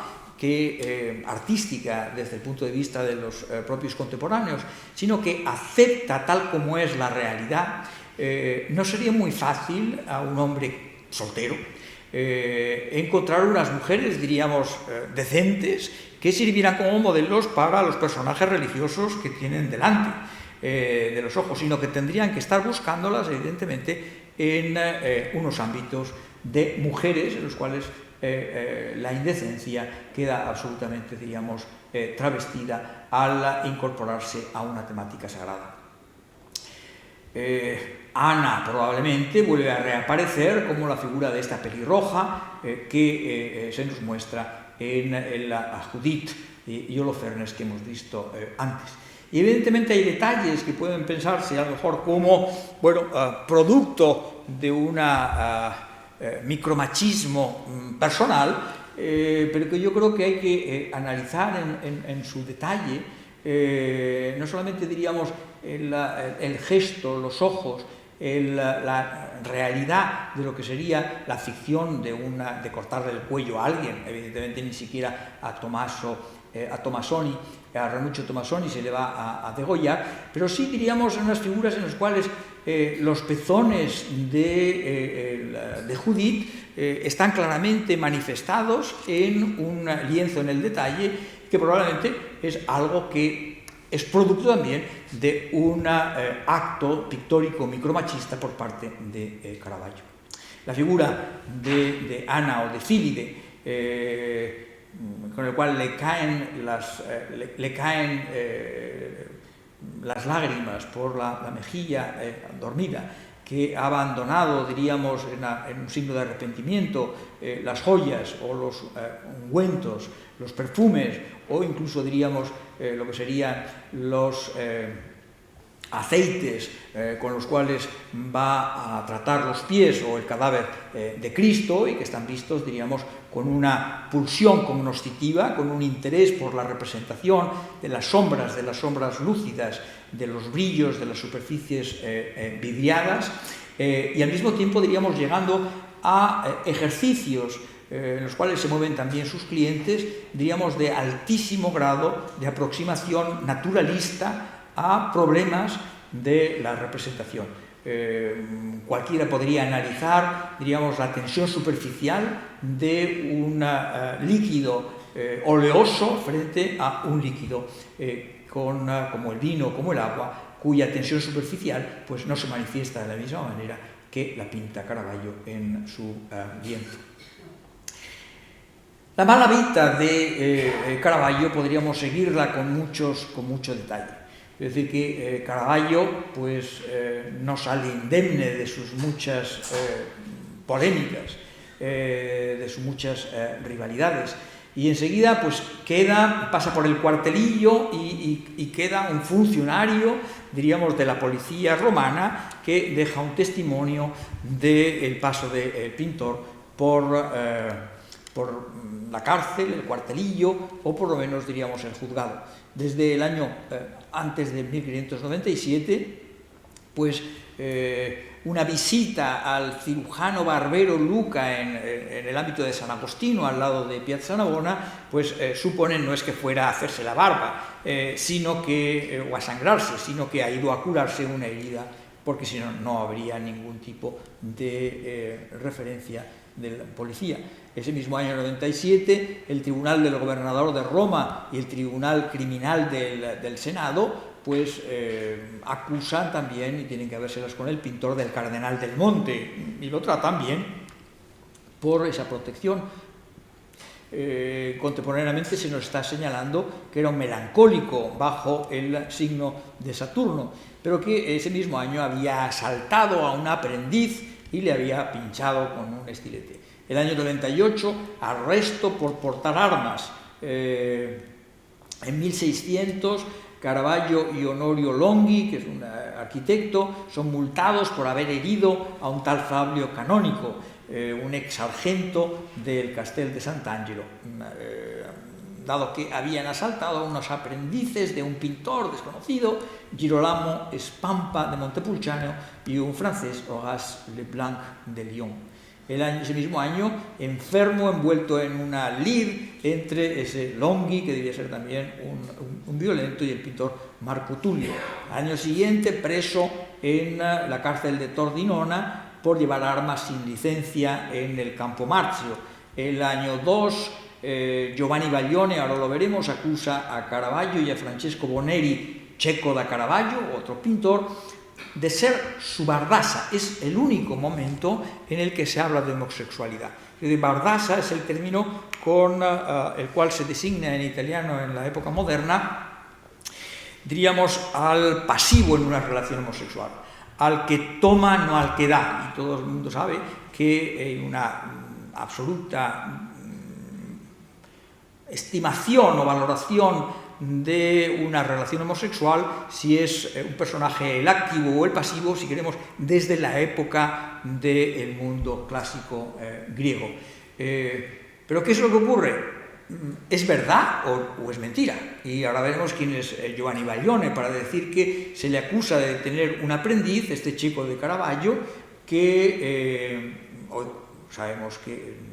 artística desde el punto de vista de los propios contemporáneos, sino que acepta tal como es la realidad, no sería muy fácil a un hombre soltero encontrar unas mujeres, diríamos, decentes, que sirvieran como modelos para los personajes religiosos que tienen delante de los ojos, sino que tendrían que estar buscándolas, evidentemente, en unos ámbitos de mujeres en los cuales la indecencia queda absolutamente, diríamos, travestida al incorporarse a una temática sagrada. Ana probablemente vuelve a reaparecer como la figura de esta pelirroja que se nos muestra en la Judith y Holofernes que hemos visto antes. Y evidentemente hay detalles que pueden pensarse a lo mejor como, bueno, producto de una micromachismo personal, pero que yo creo que hay que analizar en su detalle, no solamente, diríamos, el gesto, los ojos, la realidad de lo que sería la ficción de cortarle el cuello a alguien. Evidentemente ni siquiera a Tomasoni, a Ranuccio Tomasoni se le va a degollar, pero sí, diríamos, en unas figuras en las cuales los pezones de Judith están claramente manifestados en un lienzo en el detalle, que probablemente es algo que es producto también de un acto pictórico micromachista por parte de Caravaggio. La figura de Ana o de Filide, con el cual le caen las lágrimas por la mejilla dormida, que ha abandonado, diríamos, en un signo de arrepentimiento, las joyas o los ungüentos, los perfumes, o incluso, diríamos, lo que serían los aceites con los cuales va a tratar los pies o el cadáver de Cristo, y que están vistos, diríamos, con una pulsión cognoscitiva, con un interés por la representación de las sombras lúcidas, de los brillos de las superficies vidriadas, y al mismo tiempo, diríamos, llegando a ejercicios en los cuales se mueven también sus clientes, diríamos, de altísimo grado de aproximación naturalista a problemas de la representación. Cualquiera podría analizar, diríamos, la tensión superficial de un líquido oleoso frente a un líquido como el vino, como el agua, cuya tensión superficial pues no se manifiesta de la misma manera que la pinta Caravaggio en su lienzo. La mala vida de Caravaggio podríamos seguirla con mucho detalle. Es decir, que Caravaggio pues, no sale indemne de sus muchas polémicas, de sus muchas rivalidades, y enseguida pues, pasa por el cuartelillo y queda un funcionario, diríamos, de la policía romana, que deja un testimonio del paso del pintor por por la cárcel, el cuartelillo o por lo menos diríamos el juzgado. Desde el año antes de 1597, pues una visita al cirujano barbero Luca en el ámbito de San Agostino, al lado de Piazza Navona, pues supone no es que fuera a hacerse la barba, o a sangrarse, sino que ha ido a curarse una herida, porque si no, no habría ningún tipo de referencia de la policía. Ese mismo año 97, el Tribunal del Gobernador de Roma y el Tribunal Criminal del Senado pues acusan también, y tienen que habérselas con el pintor, del Cardenal del Monte, y lo tratan bien por esa protección. Contemporáneamente se nos está señalando que era un melancólico bajo el signo de Saturno, pero que ese mismo año había asaltado a un aprendiz y le había pinchado con un estilete. El año 98, arresto por portar armas. En 1600, Caravaggio y Onorio Longhi, que es un arquitecto, son multados por haber herido a un tal Fabio Canonico, un ex sargento del Castel de Sant'Angelo, dado que habían asaltado a unos aprendices de un pintor desconocido, Girolamo Spampa de Montepulciano, y un francés, Horace Leblanc de Lyon. Ese mismo año, enfermo, envuelto en una lid entre ese Longhi, que debía ser también un violento, y el pintor Marco Tullio. Al año siguiente, preso en la cárcel de Tordinona por llevar armas sin licencia en el Campo Marzio. El año 2, Giovanni Baglione, ahora lo veremos, acusa a Caravaggio y a Francesco Boneri, Cecco da Caravaggio, otro pintor, de ser su bardasa. Es el único momento en el que se habla de homosexualidad. Bardasa es el término con el cual se designa en italiano en la época moderna, diríamos, al pasivo en una relación homosexual, al que toma, no al que da. Y todo el mundo sabe que hay una absoluta estimación o valoración de una relación homosexual si es un personaje el activo o el pasivo, si queremos, desde la época del mundo clásico griego. Pero ¿qué es lo que ocurre? ¿Es verdad o es mentira? Y ahora veremos quién es Giovanni Baglione para decir que se le acusa de tener un aprendiz, este chico de Caravaggio, que sabemos que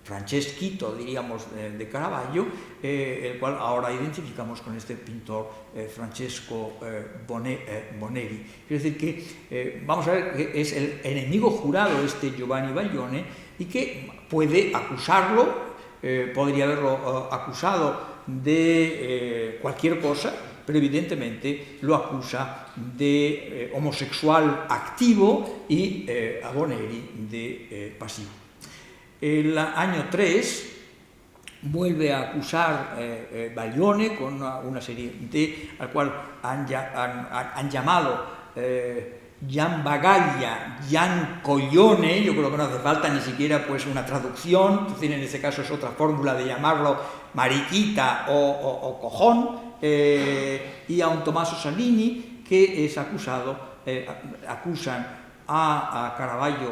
Franceschito, diríamos, de Caravaggio, el cual ahora identificamos con este pintor Francesco Boneri. Es decir, que vamos a ver que es el enemigo jurado este Giovanni Baglione y que puede acusarlo, podría haberlo acusado de cualquier cosa, pero evidentemente lo acusa de homosexual activo y a Boneri de pasivo. El año 3 vuelve a acusar Baglione con una serie al cual han llamado Gian Bagaglia, Gian Coglione. Yo creo que no hace falta ni siquiera pues una traducción, es decir, en este caso es otra fórmula de llamarlo mariquita o cojón, y a un Tommaso Salini, que es acusan a Caravaggio,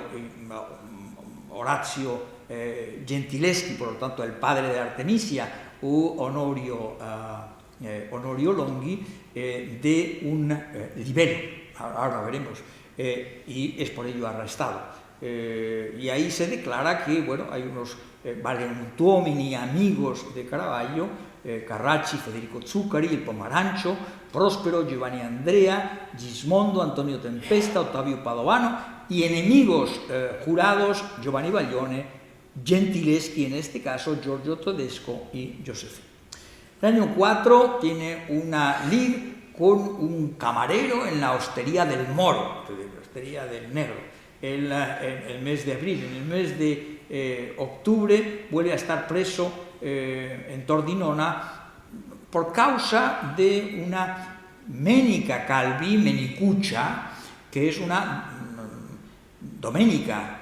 Orazio Gentileschi, por lo tanto el padre de Artemisia, u Onorio Longhi, de un libelo, ahora veremos, y es por ello arrestado. Y ahí se declara que, bueno, hay unos valeuntuomini amigos de Caravaggio, Carracci, Federico Zuccari, el Pomarancio, Prospero, Giovanni Andrea, Gismondo, Antonio Tempesta, Ottavio Padovano, y enemigos jurados, Giovanni Baglione, Gentileschi, en este caso Giorgio Todesco y Josefino. El año 4 tiene una lid con un camarero en la Hostería del Moro, la Hostería del Negro, en el mes de abril. En el mes de octubre vuelve a estar preso en Tordinona por causa de una Menica Calvi, Menicuccia, que es una Domenica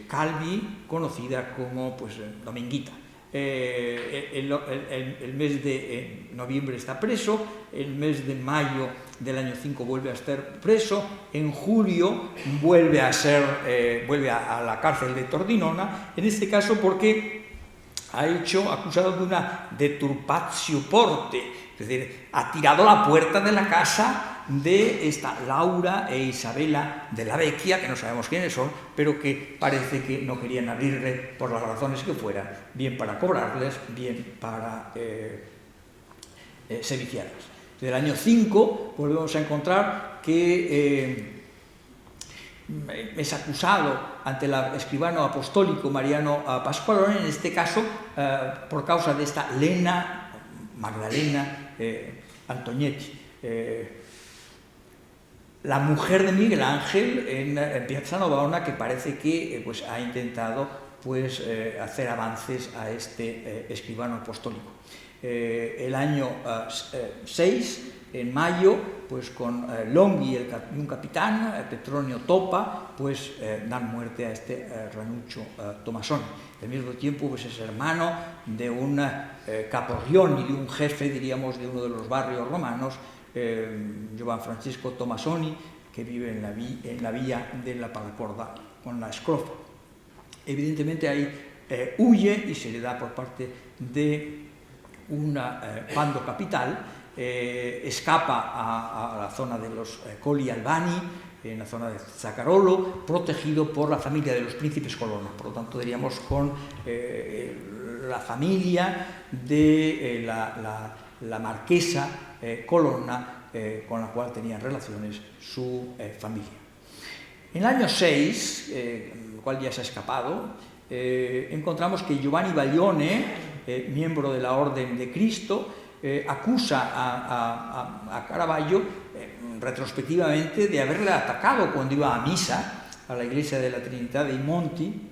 Calvi, conocida como pues Dominguita. El mes de noviembre está preso, el mes de mayo del año 5 vuelve a estar preso, en julio vuelve a la cárcel de Tordinona, en este caso porque ha hecho, acusado de una deturpatio porte, es decir, ha tirado la puerta de la casa de esta Laura e Isabela de la Vecchia, que no sabemos quiénes son, pero que parece que no querían abrirle por las razones que fueran, bien para cobrarles, bien para seviciarles. Desde el año 5 volvemos a encontrar que es acusado ante el escribano apostólico Mariano Pasqualone, en este caso por causa de esta Lena Magdalena Antognetti, la mujer de Miguel Ángel en Piazza Navona, que parece que pues, ha intentado pues, hacer avances a este escribano apostólico. El año 6, en mayo, pues con Longhi y un capitán, Petronio Topa, pues dan muerte a este Ranuccio Tomasoni. Al mismo tiempo, pues es hermano de un caporione, de un jefe, diríamos, de uno de los barrios romanos, Giovan Francesco Tomasoni, que vive en la villa de la Palacorda con la Scrofa. Evidentemente ahí huye y se le da por parte de un bando capital, escapa a la zona de los Colli Albani, en la zona de Zaccarolo, protegido por la familia de los príncipes Colonna. Por lo tanto, diríamos con la familia de la marquesa Colonna, con la cual tenían relaciones su familia. En el año 6, el cual ya se ha escapado, encontramos que Giovanni Baglione, miembro de la Orden de Cristo, acusa a Caravaggio retrospectivamente de haberle atacado cuando iba a misa a la iglesia de la Trinità dei Monti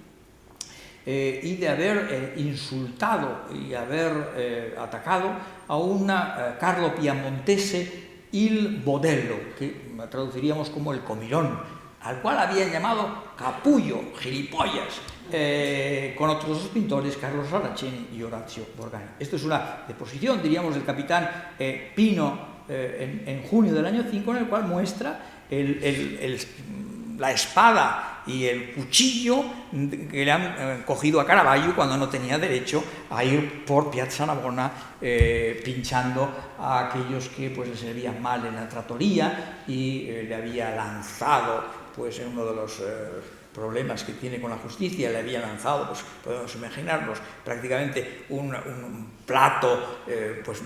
y de haber insultado y haber atacado a un Carlo Piamontese il Bodello, que traduciríamos como el comilón, al cual habían llamado capullo, gilipollas, con otros dos pintores, Carlos Saraceni y Orazio Borgani. Esto es una deposición, diríamos, del capitán Pino en junio del año 5, en el cual muestra la espada y el cuchillo que le han cogido a Caravaggio cuando no tenía derecho a ir por Piazza Navona pinchando a aquellos que pues, le servían mal en la trattoria y le había lanzado pues, en uno de los problemas que tiene con la justicia, le había lanzado, pues podemos imaginarnos, prácticamente un plato pues,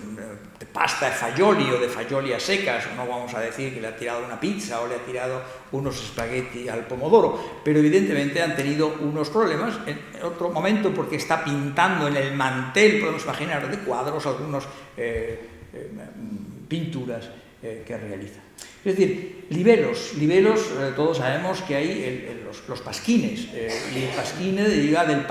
de pasta de fagioli o de fagioli a secas, no vamos a decir que le ha tirado una pizza o le ha tirado unos espagueti al pomodoro, pero evidentemente han tenido unos problemas en otro momento porque está pintando en el mantel, podemos imaginar, de cuadros, algunas pinturas que realiza. Es decir, libelos, todos sabemos que hay los pasquines, y el pasquine deriva del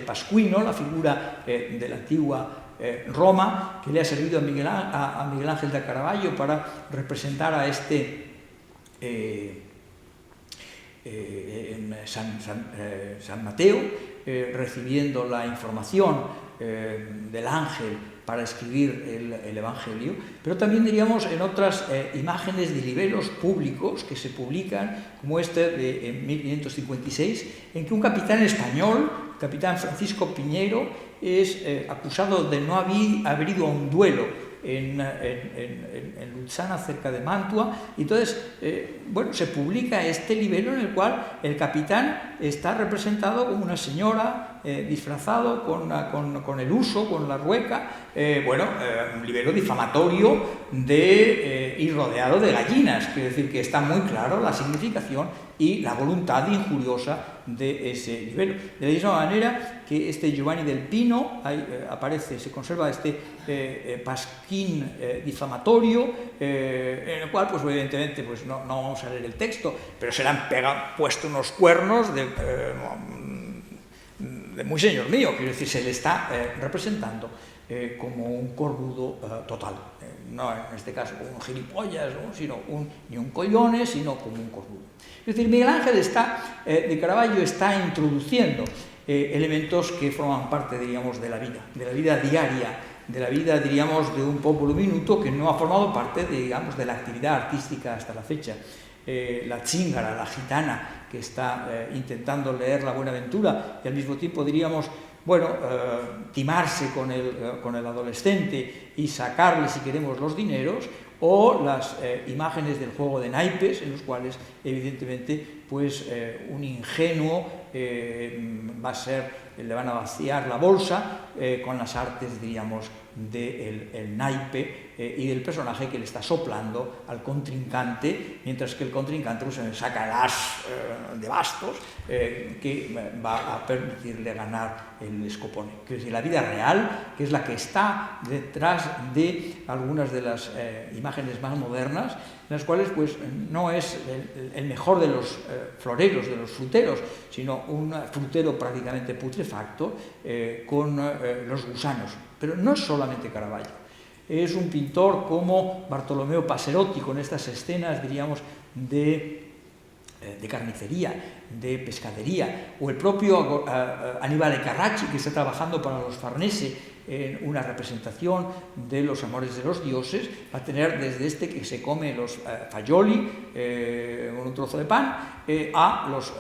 pasquino, la figura de la antigua Roma, que le ha servido a Miguel Ángel de Caravaggio para representar a este San Mateo, recibiendo la información del ángel para escribir el Evangelio, pero también diríamos en otras imágenes de libelos públicos que se publican, como este de 1556, en que un capitán español, capitán Francisco Piñero, es acusado de no haber ido a un duelo en Luzzana, cerca de Mantua, y entonces se publica este libelo en el cual el capitán está representado como una señora disfrazado con el uso, con la rueca, un libelo difamatorio y rodeado de gallinas, quiere decir que está muy claro la significación y la voluntad injuriosa de ese libelo. De la misma manera que este Giovanni del Pino, se conserva este pasquín difamatorio, en el cual, pues evidentemente, pues, no vamos a leer el texto, pero se le han puesto unos cuernos de muy señor mío, quiero decir, se le está representando como un cornudo total, no en este caso como un gilipollas, ni un collone, sino como un cornudo. Es decir, Miguel Ángel de Caravaggio está introduciendo elementos que forman parte, diríamos, de la vida diaria, de la vida, diríamos, de un popolo minuto que no ha formado parte, digamos, de la actividad artística hasta la fecha. La zingara, la gitana, que está intentando leer la Buenaventura y al mismo tiempo, diríamos, timarse con el adolescente y sacarle, si queremos, los dineros, o las imágenes del juego de naipes, en los cuales, evidentemente, pues un ingenuo le van a vaciar la bolsa con las artes, diríamos, del naipe y del personaje que le está soplando al contrincante, mientras que el contrincante pues, saca el as de bastos que va a permitirle ganar el escopone. Es decir, la vida real, que es la que está detrás de algunas de las imágenes más modernas, en las cuales pues, no es el mejor de los floreros, de los fruteros, sino un frutero prácticamente putrefacto con los gusanos. Pero no es solamente Caravaggio, es un pintor como Bartolomeo Passerotti, con estas escenas, diríamos, de carnicería, de pescadería, o el propio Aníbal Carracci, que está trabajando para los Farnese en una representación de los amores de los dioses, va a tener desde este que se come los fagioli, un trozo de pan, a los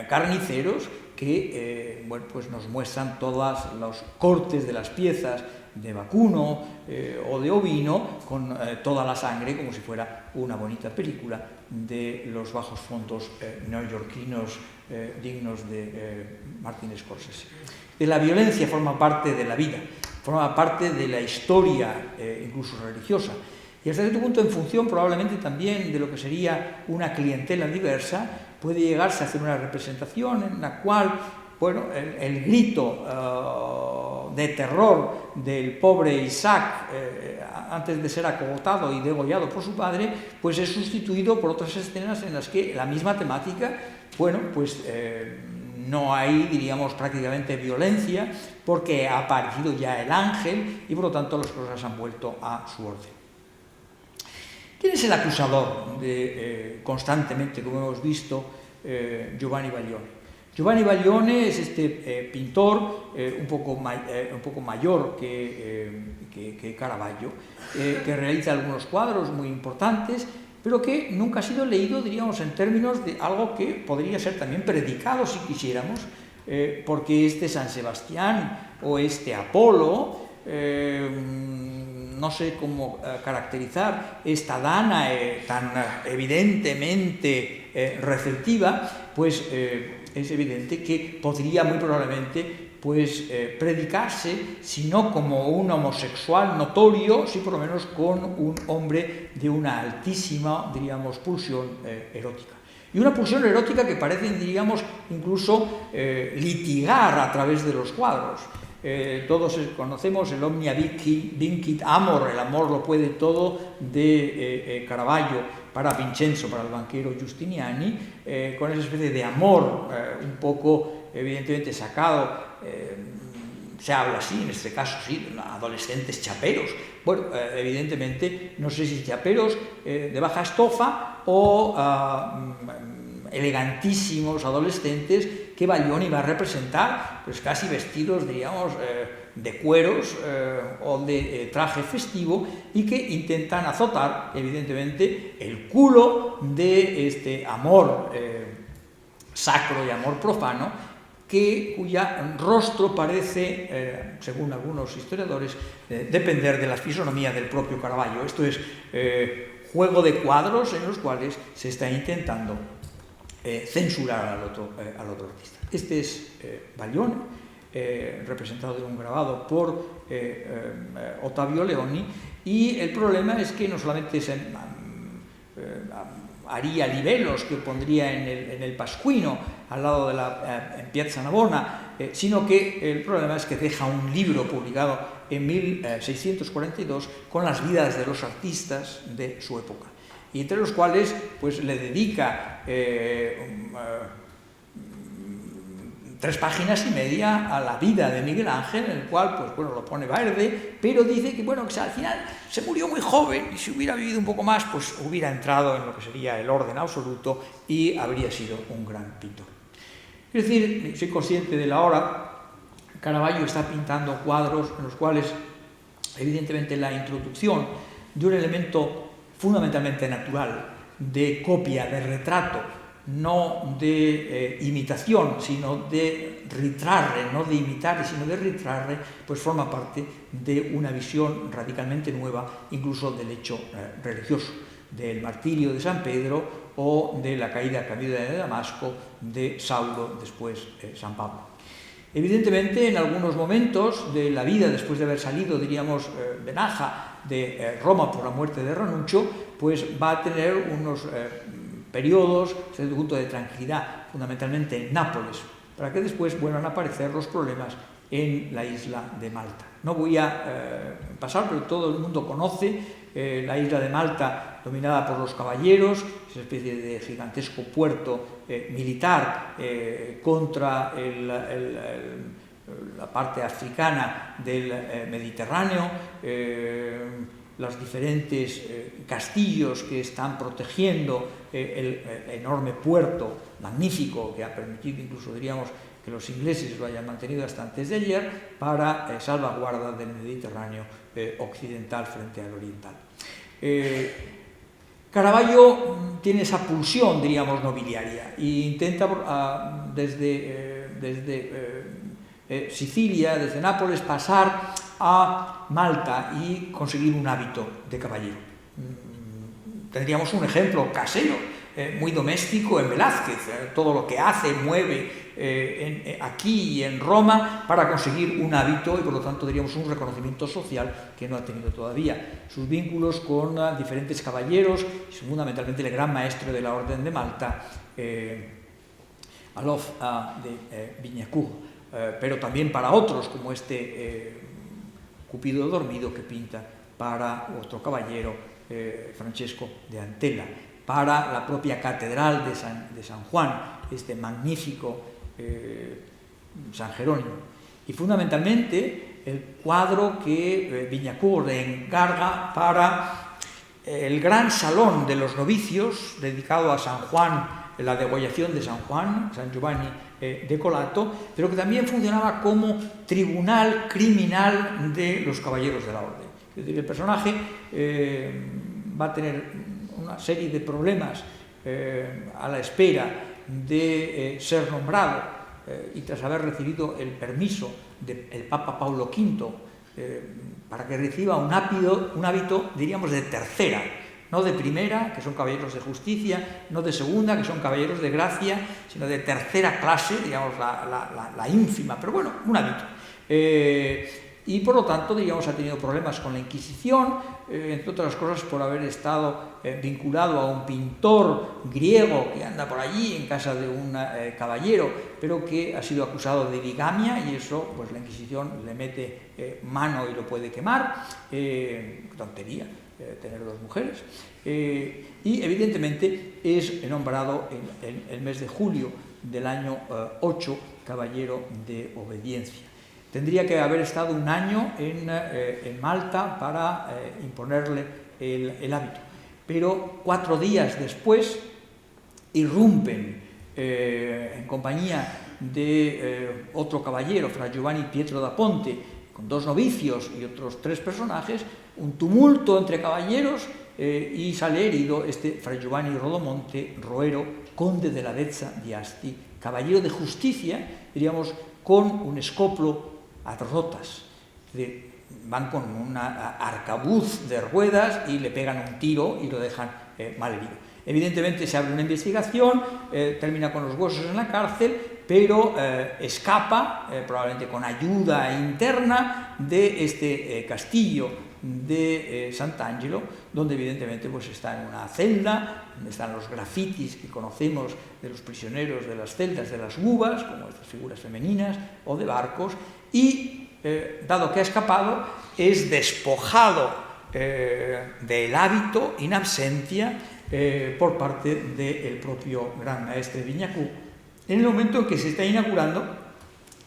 carniceros que pues nos muestran todos los cortes de las piezas de vacuno o de ovino con toda la sangre, como si fuera una bonita película de los bajos fondos neoyorquinos dignos de Martin Scorsese. La violencia forma parte de la vida, forma parte de la historia incluso religiosa, y hasta cierto punto, en función probablemente también de lo que sería una clientela diversa, puede llegarse a hacer una representación en la cual, bueno, el grito de terror del pobre Isaac antes de ser acogotado y degollado por su padre, pues es sustituido por otras escenas en las que la misma temática, bueno, pues no hay, diríamos, prácticamente violencia, porque ha aparecido ya el ángel y por lo tanto las cosas han vuelto a su orden. ¿Quién es el acusador constantemente, como hemos visto, Giovanni Baglione? Giovanni Baglione es este pintor un poco mayor que Caravaggio, que realiza algunos cuadros muy importantes, pero que nunca ha sido leído, diríamos, en términos de algo que podría ser también predicado, si quisiéramos, porque este San Sebastián o este Apolo, no sé cómo caracterizar esta Dana tan evidentemente receptiva, pues es evidente que podría muy probablemente pues, predicarse, si no como un homosexual notorio, sí por lo menos con un hombre de una altísima, diríamos, pulsión erótica. Y una pulsión erótica que parece, diríamos, incluso litigar a través de los cuadros. Todos conocemos el Omnia Vincit Amor, el amor lo puede todo, de Caravaggio para Vincenzo, para el banquero Giustiniani, con esa especie de amor un poco, evidentemente, sacado, se habla así, en este caso sí, adolescentes chaperos. Bueno, evidentemente, no sé si chaperos de baja estofa o elegantísimos adolescentes que Baglione va a representar, pues casi vestidos, diríamos, de cueros o de traje festivo, y que intentan azotar, evidentemente, el culo de este amor sacro y amor profano, cuya rostro parece, según algunos historiadores, depender de la fisonomía del propio Caravaggio. Esto es juego de cuadros en los cuales se está intentando censurar al otro artista. Este es Baglione, representado en un grabado por Ottavio Leoni, y el problema es que no solamente se haría libelos que pondría en el Pasquino, al lado de en Piazza Navona, sino que el problema es que deja un libro publicado en 1642 con las vidas de los artistas de su época, y entre los cuales pues, le dedica 3 páginas y media a la vida de Miguel Ángel, en el cual pues, bueno, lo pone verde, pero dice que, bueno, que al final se murió muy joven, y si hubiera vivido un poco más, pues hubiera entrado en lo que sería el orden absoluto y habría sido un gran pintor. Es decir, soy consciente de la hora. Caravaggio está pintando cuadros en los cuales, evidentemente, la introducción de un elemento fundamentalmente natural, de copia, de retrato, no de imitación, sino de ritrarre, no de imitar, sino de ritrarre, pues forma parte de una visión radicalmente nueva, incluso del hecho religioso, del martirio de San Pedro o de la caída a camino de Damasco de Saulo, después San Pablo. Evidentemente, en algunos momentos de la vida, después de haber salido, diríamos, de Naja, de Roma por la muerte de Ranuccio, pues va a tener unos periodos desde el punto de tranquilidad, fundamentalmente en Nápoles, para que después vuelvan a aparecer los problemas en la isla de Malta. No voy a pasar, pero todo el mundo conoce la isla de Malta, dominada por los caballeros, esa especie de gigantesco puerto militar contra la parte africana del Mediterráneo, los diferentes castillos que están protegiendo el enorme puerto magnífico que ha permitido, incluso diríamos, que los ingleses lo hayan mantenido hasta antes de ayer para salvaguarda del Mediterráneo occidental frente al oriental. Caravaggio tiene esa pulsión, diríamos, nobiliaria e intenta desde Sicilia, desde Nápoles, pasar a Malta y conseguir un hábito de caballero. Tendríamos un ejemplo casero, muy doméstico en Velázquez, todo lo que hace, mueve aquí y en Roma para conseguir un hábito y por lo tanto diríamos un reconocimiento social que no ha tenido todavía. Sus vínculos con diferentes caballeros, fundamentalmente el gran maestro de la Orden de Malta, Alof de Vignacourt, pero también para otros como este Cupido dormido que pinta para otro caballero, Francesco de Antella, para la propia catedral de San Juan, este magnífico San Jerónimo. Y fundamentalmente el cuadro que Vignacourt le encarga para el gran salón de los novicios, dedicado a San Juan, la degollación de San Juan, San Giovanni de Colato, pero que también funcionaba como tribunal criminal de los caballeros de la orden. Es decir, el personaje va a tener una serie de problemas a la espera de ser nombrado y tras haber recibido el permiso del Papa Paulo V para que reciba un hábito, diríamos, de tercera, no de primera, que son caballeros de justicia, no de segunda, que son caballeros de gracia, sino de tercera clase, digamos, la ínfima, pero bueno, un hábito. Y por lo tanto, digamos, ha tenido problemas con la Inquisición, entre otras cosas por haber estado vinculado a un pintor griego que anda por allí en casa de un caballero, pero que ha sido acusado de bigamia y eso, pues la Inquisición le mete mano y lo puede quemar. Tontería tener dos mujeres. Y evidentemente es nombrado en el mes de julio del año 8 caballero de obediencia. Tendría que haber estado un año en Malta para imponerle el hábito. Pero 4 días después irrumpen en compañía de otro caballero, Fra Giovanni Pietro da Ponte, con 2 novicios y otros 3 personajes, un tumulto entre caballeros y sale herido este Fra Giovanni Rodomonte Roero, conde de la Vezza di Asti, caballero de justicia, diríamos, con un escoplo a rotas. Van con un arcabuz de ruedas y le pegan un tiro y lo dejan mal herido. Evidentemente se abre una investigación, termina con los huesos en la cárcel, pero escapa, probablemente con ayuda interna, de este castillo de Sant'Angelo, donde evidentemente pues está en una celda, donde están los grafitis que conocemos de los prisioneros de las celdas de las uvas, como estas figuras femeninas, o de barcos, y dado que ha escapado, es despojado del hábito in absentia por parte del propio gran maestre Vignacourt, en el momento en que se está inaugurando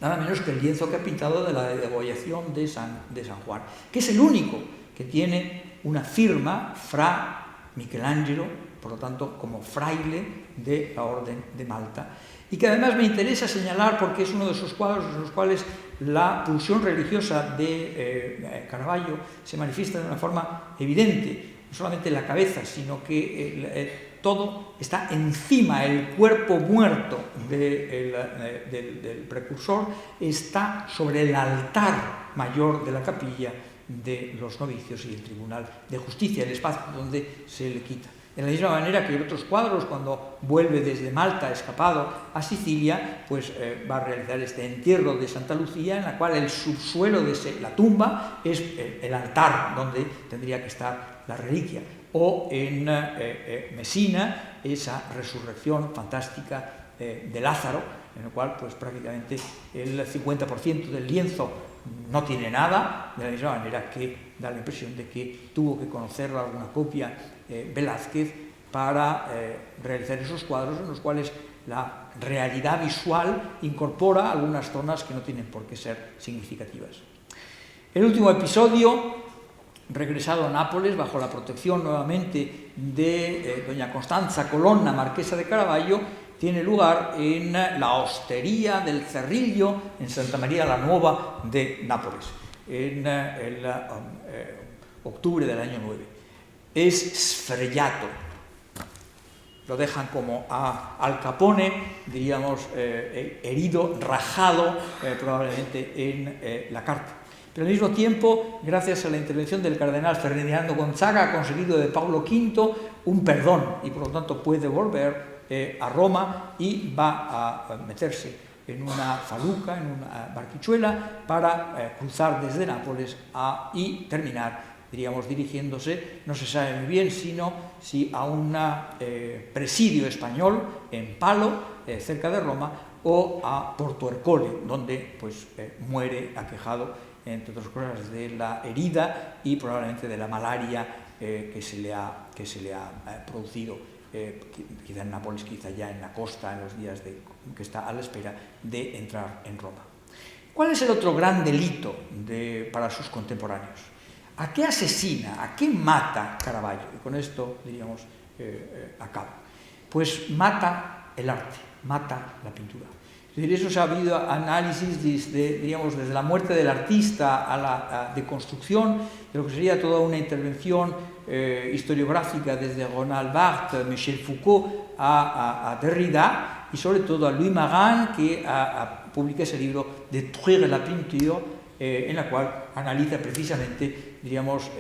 nada menos que el lienzo que ha pintado de la degollación de San Juan, que es el único que tiene una firma Fra Michelangelo, por lo tanto como fraile de la Orden de Malta, y que además me interesa señalar porque es uno de esos cuadros en los cuales la pulsión religiosa de Caravaggio se manifiesta de una forma evidente. no solamente la cabeza, sino que todo está encima, el cuerpo muerto del precursor está sobre el altar mayor de la capilla de los novicios y el tribunal de justicia, el espacio donde se le quita. De la misma manera que en otros cuadros, cuando vuelve desde Malta, escapado a Sicilia, pues va a realizar este entierro de Santa Lucía, en la cual el subsuelo de la tumba es el altar donde tendría que estar la reliquia. O en Mesina, esa resurrección fantástica de Lázaro, en el cual pues prácticamente el 50% del lienzo no tiene nada, de la misma manera que da la impresión de que tuvo que conocerlo alguna copia Velázquez para realizar esos cuadros en los cuales la realidad visual incorpora algunas zonas que no tienen por qué ser significativas. El último episodio, regresado a Nápoles bajo la protección nuevamente de doña Constanza Colonna, marquesa de Caravaggio, tiene lugar en la hostería del Cerrillo, en Santa María la Nuova de Nápoles, en el octubre del año 9. Es sfregiato, lo dejan como a Al Capone, diríamos, herido, rajado, probablemente en la carta. Pero al mismo tiempo, gracias a la intervención del cardenal Ferdinando Gonzaga, ha conseguido de Pablo V un perdón y por lo tanto puede volver a Roma y va a meterse en una faluca, en una barquichuela, para cruzar desde Nápoles y terminar, diríamos, dirigiéndose, no se sabe muy bien, sino si a un presidio español en Palo, cerca de Roma, o a Porto Ercole, donde pues, muere aquejado, entre otras cosas, de la herida y probablemente de la malaria que se le ha producido, quizá en Nápoles, quizá ya en la costa, en los días que está a la espera de entrar en Roma. ¿Cuál es el otro gran delito para sus contemporáneos? ¿A qué asesina, a qué mata Caravaggio? Y con esto, diríamos, acabo. Pues mata el arte, mata la pintura. Es decir, eso se ha habido análisis desde la muerte del artista a la deconstrucción de lo que sería toda una intervención historiográfica desde Ronald Barthes, Michel Foucault a Derrida y sobre todo a Louis Marin, que publica ese libro Détruire la peinture, en la cual analiza precisamente, diríamos,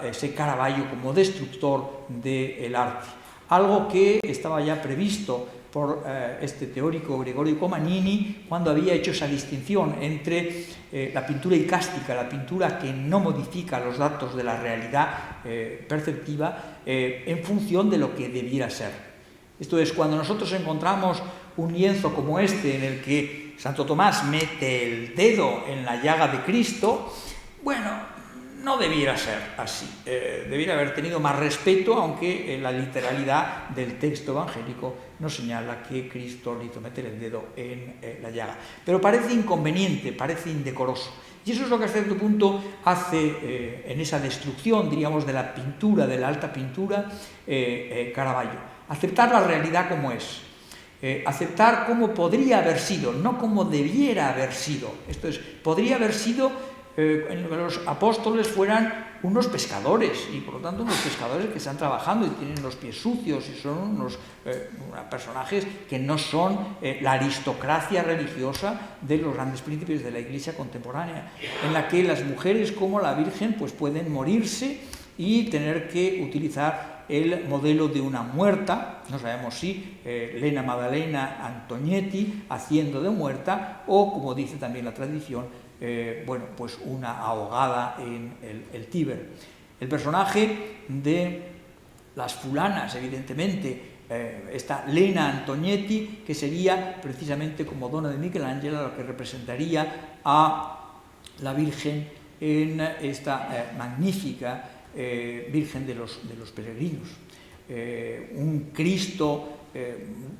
ese Caravaggio como destructor del arte. Algo que estaba ya previsto por este teórico Gregorio Comagnini cuando había hecho esa distinción entre la pintura icástica, la pintura que no modifica los datos de la realidad perceptiva en función de lo que debiera ser. Esto es, cuando nosotros encontramos un lienzo como este en el que Santo Tomás mete el dedo en la llaga de Cristo, bueno, no debiera ser así, debiera haber tenido más respeto, aunque la literalidad del texto evangélico nos señala que Cristo le hizo meter el dedo en la llaga. Pero parece inconveniente, parece indecoroso. Y eso es lo que hasta cierto punto hace en esa destrucción, diríamos, de la pintura, de la alta pintura, Caravaggio. Aceptar la realidad como es. Aceptar cómo podría haber sido, no cómo debiera haber sido. Esto es, podría haber sido que los apóstoles fueran unos pescadores y por lo tanto unos pescadores que están trabajando y tienen los pies sucios y son unos personajes que no son la aristocracia religiosa de los grandes príncipes de la Iglesia contemporánea, en la que las mujeres como la Virgen pues pueden morirse y tener que utilizar el modelo de una muerta, no sabemos si Lena Maddalena Antognetti haciendo de muerta o, como dice también la tradición, pues una ahogada en el Tíber. El personaje de las fulanas, evidentemente, esta Lena Antognetti, que sería precisamente como dona de Michelangelo, lo que representaría a la Virgen en esta magnífica Virgen de los Peregrinos. Un Cristo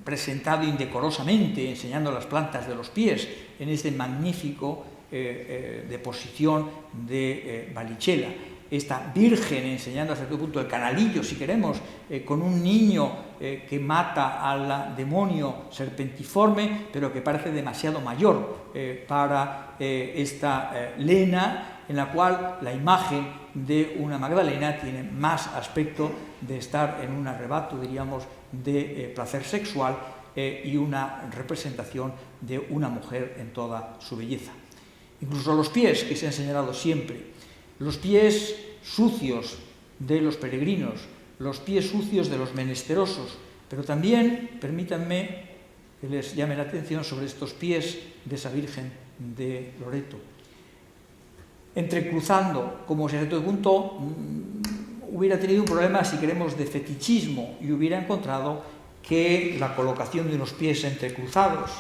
presentado indecorosamente, enseñando las plantas de los pies, en este magnífico deposición de Vallicella. Esta Virgen enseñando hasta cierto punto el canalillo, si queremos, con un niño que mata al demonio serpentiforme, pero que parece demasiado mayor para esta Lena, en la cual la imagen de una Magdalena tiene más aspecto de estar en un arrebato, diríamos, de placer sexual y una representación de una mujer en toda su belleza. Incluso los pies, que se han señalado siempre, los pies sucios de los peregrinos, los pies sucios de los menesterosos, pero también, permítanme que les llame la atención sobre estos pies de esa Virgen de Loreto. Entrecruzando, como si a cierto punto hubiera tenido un problema, si queremos, de fetichismo y hubiera encontrado que la colocación de unos pies entrecruzados,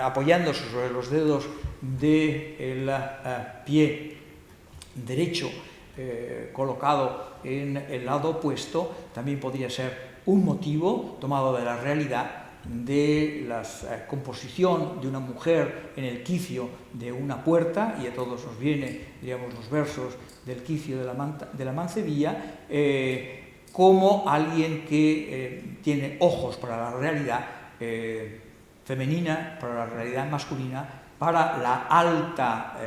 apoyándose sobre los dedos del pie derecho colocado en el lado opuesto, también podría ser un motivo tomado de la realidad de la composición de una mujer en el quicio de una puerta, y a todos nos vienen, diríamos, los versos del quicio de la Mancebilla, como alguien que tiene ojos para la realidad femenina, para la realidad masculina, para la alta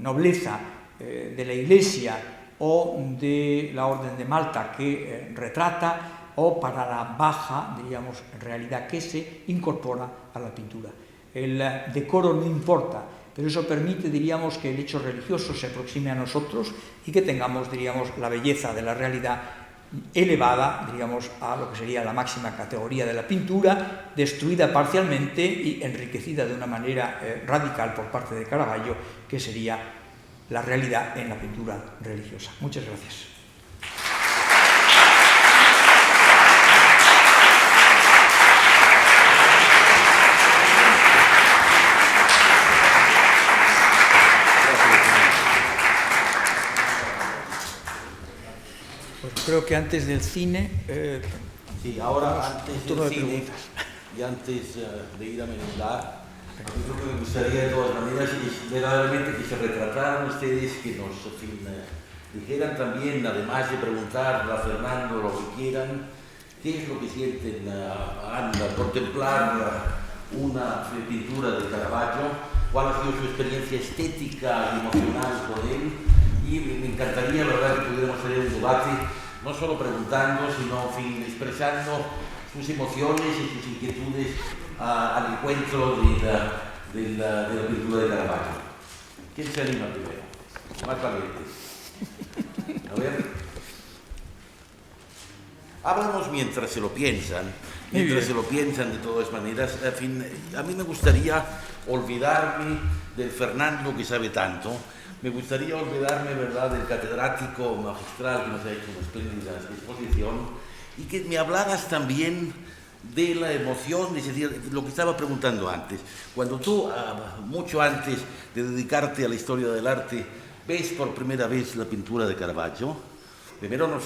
nobleza de la Iglesia o de la Orden de Malta que retrata, o para la baja, diríamos, realidad que se incorpora a la pintura. El decoro no importa, pero eso permite, diríamos, que el hecho religioso se aproxime a nosotros y que tengamos, diríamos, la belleza de la realidad elevada, diríamos, a lo que sería la máxima categoría de la pintura, destruida parcialmente y enriquecida de una manera radical por parte de Caravaggio, que sería la realidad en la pintura religiosa. Muchas gracias. Creo que antes del cine... sí, ahora antes del cine y antes de ir a merendar, yo creo que me gustaría de todas maneras verdaderamente que se retrataran ustedes, que nos dijeran también, además de preguntar a Fernando lo que quieran, qué es lo que sienten al contemplar una pintura de Caravaggio, cuál ha sido su experiencia estética y emocional con él, y me encantaría, verdad, que pudiéramos tener un debate, no solo preguntando, sino expresando sus emociones y sus inquietudes al encuentro de la pintura de Caravaggio. ¿Quién se anima primero? Más valiente. A ver. Hablamos mientras se lo piensan. Mientras se lo piensan, de todas maneras. En fin, a mí me gustaría olvidarme del Fernando que sabe tanto. Me gustaría olvidarme, ¿verdad?, del catedrático magistral que nos ha hecho una espléndida exposición, y que me hablaras también de la emoción, es decir, lo que estaba preguntando antes. Cuando tú, mucho antes de dedicarte a la historia del arte, ves por primera vez la pintura de Caravaggio, primero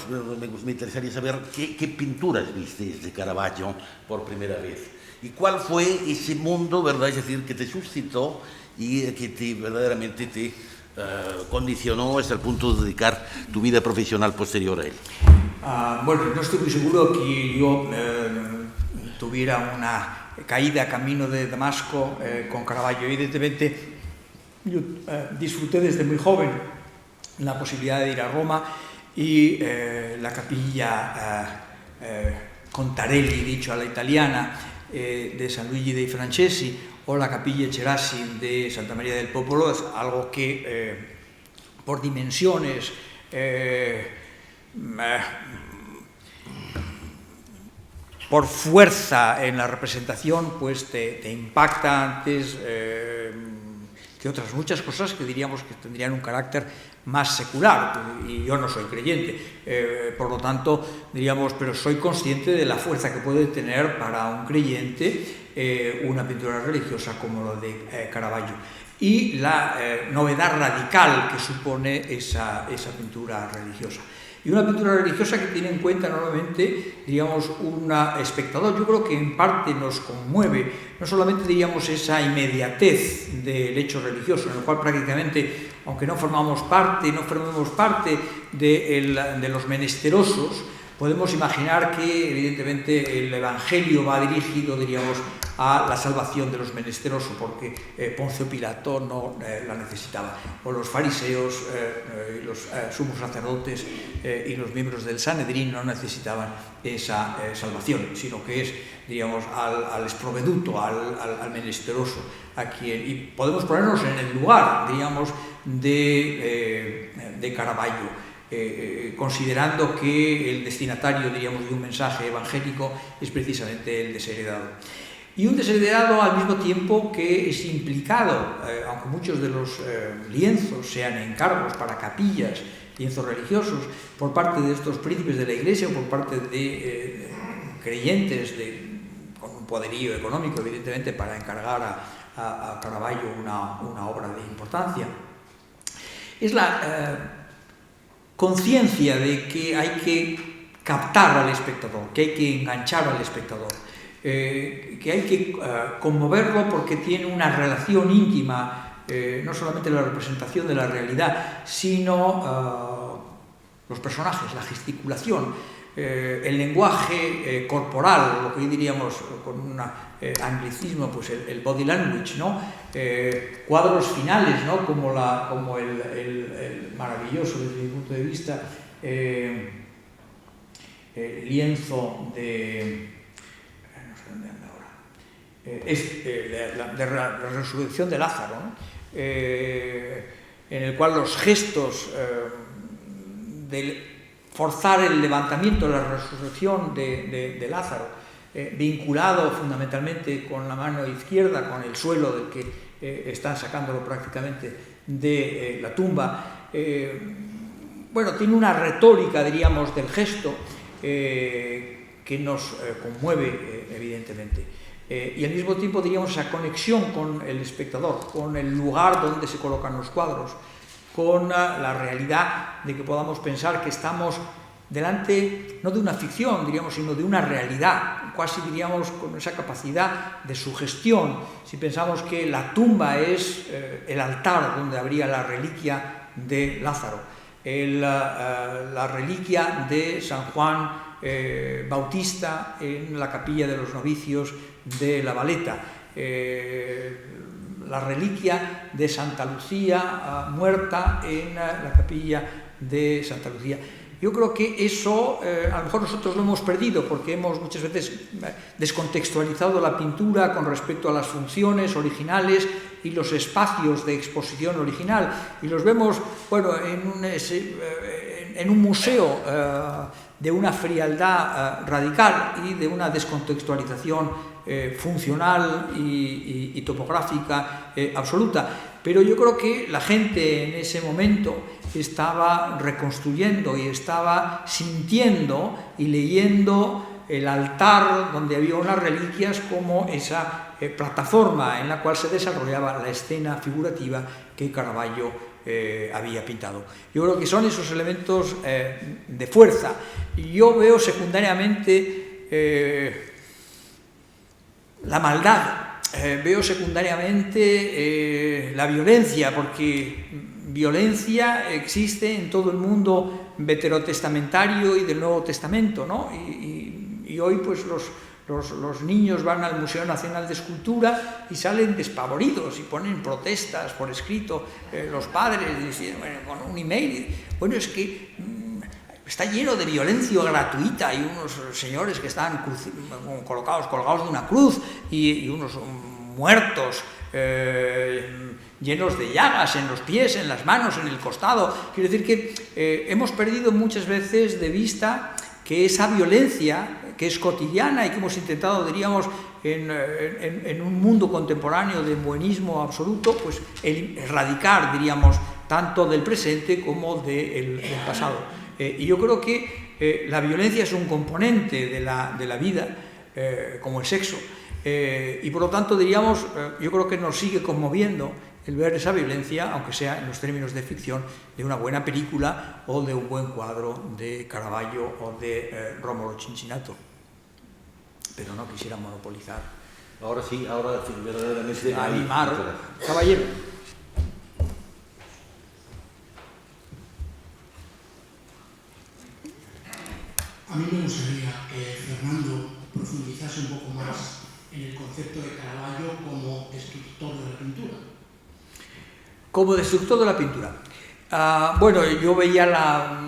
me interesaría saber qué pinturas viste de Caravaggio por primera vez, y cuál fue ese mundo, ¿verdad?, es decir, que te suscitó y que verdaderamente te condicionó hasta el punto de dedicar tu vida profesional posterior a él. Bueno, no estoy muy seguro que yo tuviera una caída camino de Damasco con Caravaggio. Evidentemente, yo disfruté desde muy joven la posibilidad de ir a Roma y la capilla Contarelli, dicho a la italiana, de San Luigi dei Francesi, o la capilla Cerasi de Santa María del Popolo, es algo que por dimensiones por fuerza en la representación, pues te impacta antes que otras muchas cosas que diríamos que tendrían un carácter más secular, y yo no soy creyente, por lo tanto diríamos, pero soy consciente de la fuerza que puede tener para un creyente una pintura religiosa como la de Caravaggio, y la novedad radical que supone esa pintura religiosa. Y una pintura religiosa que tiene en cuenta normalmente, diríamos, un espectador. Yo creo que en parte nos conmueve, no solamente, diríamos, esa inmediatez del hecho religioso, en el cual prácticamente, aunque no formemos parte de los menesterosos, podemos imaginar que, evidentemente, el Evangelio va dirigido, diríamos, a la salvación de los menesterosos, porque Poncio Pilato no la necesitaba, o los fariseos, los sumos sacerdotes y los miembros del Sanedrín no necesitaban esa salvación, sino que es, diríamos, al esproveduto, al menesteroso, y podemos ponernos en el lugar, diríamos, de Caravaggio, considerando que el destinatario, diríamos, de un mensaje evangélico es precisamente el desheredado. Y un desheredado al mismo tiempo que es implicado, aunque muchos de los lienzos sean encargos para capillas, lienzos religiosos, por parte de estos príncipes de la Iglesia o por parte de creyentes con un poderío económico, evidentemente, para encargar a Caravaggio una obra de importancia. Es la conciencia de que hay que captar al espectador, que hay que enganchar al espectador, que hay que conmoverlo porque tiene una relación íntima, no solamente la representación de la realidad, sino los personajes, la gesticulación, el lenguaje corporal, lo que hoy diríamos con un anglicismo, pues el body language, ¿no? Cuadros finales, ¿no? como el maravilloso, desde mi punto de vista, lienzo de... no sé dónde anda ahora, de la resurrección de Lázaro, ¿no? En el cual los gestos del forzar el levantamiento, la resurrección de Lázaro, vinculado fundamentalmente con la mano izquierda, con el suelo del que están sacándolo prácticamente de la tumba, bueno, tiene una retórica, diríamos, del gesto que nos conmueve, evidentemente. Y al mismo tiempo, diríamos, esa conexión con el espectador, con el lugar donde se colocan los cuadros, con la realidad de que podamos pensar que estamos delante, no de una ficción, diríamos, sino de una realidad, casi diríamos con esa capacidad de sugestión. Si pensamos que la tumba es el altar donde habría la reliquia de Lázaro, la reliquia de San Juan Bautista en la capilla de los novicios de La Valeta, la reliquia de Santa Lucía muerta en la capilla de Santa Lucía. Yo creo que eso a lo mejor nosotros lo hemos perdido porque hemos muchas veces descontextualizado la pintura con respecto a las funciones originales y los espacios de exposición original, y los vemos, bueno, en un museo de una frialdad radical y de una descontextualización funcional y topográfica absoluta. Pero yo creo que la gente en ese momento estaba reconstruyendo y estaba sintiendo y leyendo el altar donde había unas reliquias como esa plataforma en la cual se desarrollaba la escena figurativa que Caravaggio había pintado. Yo creo que son esos elementos de fuerza. Yo veo secundariamente la maldad, veo secundariamente la violencia, porque violencia existe en todo el mundo veterotestamentario y del Nuevo Testamento, ¿no? Y hoy pues los niños van al Museo Nacional de Escultura y salen despavoridos y ponen protestas por escrito, los padres dicen, bueno, con un email, bueno, es que está lleno de violencia gratuita. Hay unos señores que están colgados de una cruz y unos muertos llenos de llagas en los pies, en las manos, en el costado. Quiero decir que hemos perdido muchas veces de vista que esa violencia, que es cotidiana y que hemos intentado, diríamos, en un mundo contemporáneo de buenismo absoluto, pues erradicar, diríamos, tanto del presente como del pasado. Y yo creo que la violencia es un componente de la vida, como el sexo, y por lo tanto, diríamos, yo creo que nos sigue conmoviendo el ver esa violencia, aunque sea en los términos de ficción, de una buena película o de un buen cuadro de Caravaggio o de Rómulo Cincinnato. Pero no quisiera monopolizar. Ahora sí, verdaderamente. Animar, caballero. A mí me gustaría que Fernando profundizase un poco más en el concepto de Caravaggio como destructor de la pintura. Como destructor de la pintura. Bueno, yo veía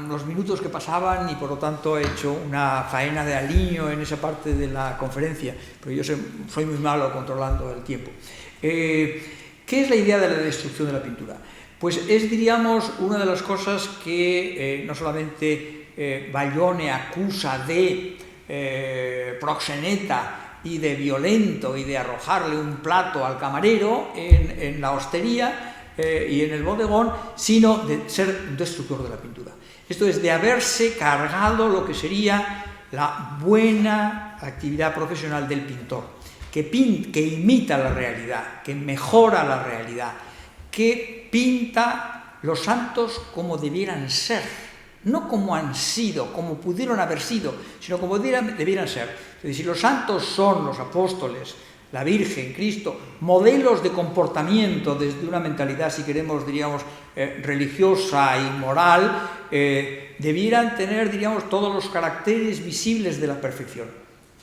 los minutos que pasaban y por lo tanto he hecho una faena de aliño en esa parte de la conferencia, pero yo soy muy malo controlando el tiempo. ¿Qué es la idea de la destrucción de la pintura? Pues es, diríamos, una de las cosas que no solamente Bayone acusa de proxeneta y de violento y de arrojarle un plato al camarero en la hostería y en el bodegón, sino de ser un destructor de la pintura. Esto es, de haberse cargado lo que sería la buena actividad profesional del pintor, que imita la realidad, que mejora la realidad, que pinta los santos como debieran ser, no como han sido, como pudieron haber sido, sino como debieran ser. Es decir, si los santos son los apóstoles, la Virgen, Cristo, modelos de comportamiento desde una mentalidad, si queremos, diríamos, religiosa y moral, debieran tener, diríamos, todos los caracteres visibles de la perfección.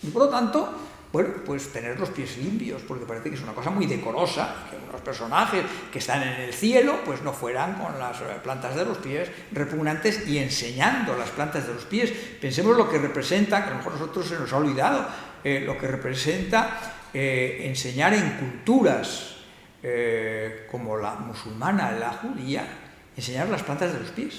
Y por lo tanto, bueno, pues tener los pies limpios, porque parece que es una cosa muy decorosa, que unos personajes que están en el cielo, pues no fueran con las plantas de los pies repugnantes y enseñando las plantas de los pies. Pensemos lo que representa, que a lo mejor a nosotros se nos ha olvidado, lo que representa enseñar en culturas como la musulmana, la judía, enseñar las plantas de los pies.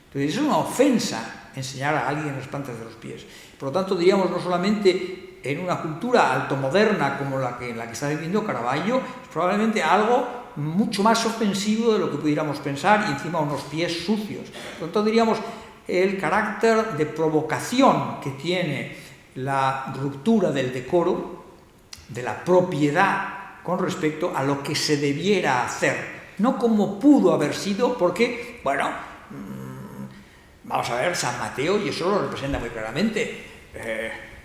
Entonces es una ofensa enseñar a alguien las plantas de los pies. Por lo tanto, diríamos, no solamente en una cultura altomoderna como la que está viviendo Caravaggio, es probablemente algo mucho más ofensivo de lo que pudiéramos pensar, y encima unos pies sucios. Por lo tanto, diríamos, el carácter de provocación que tiene la ruptura del decoro, de la propiedad con respecto a lo que se debiera hacer, no como pudo haber sido, porque, bueno, vamos a ver, San Mateo, y eso lo representa muy claramente,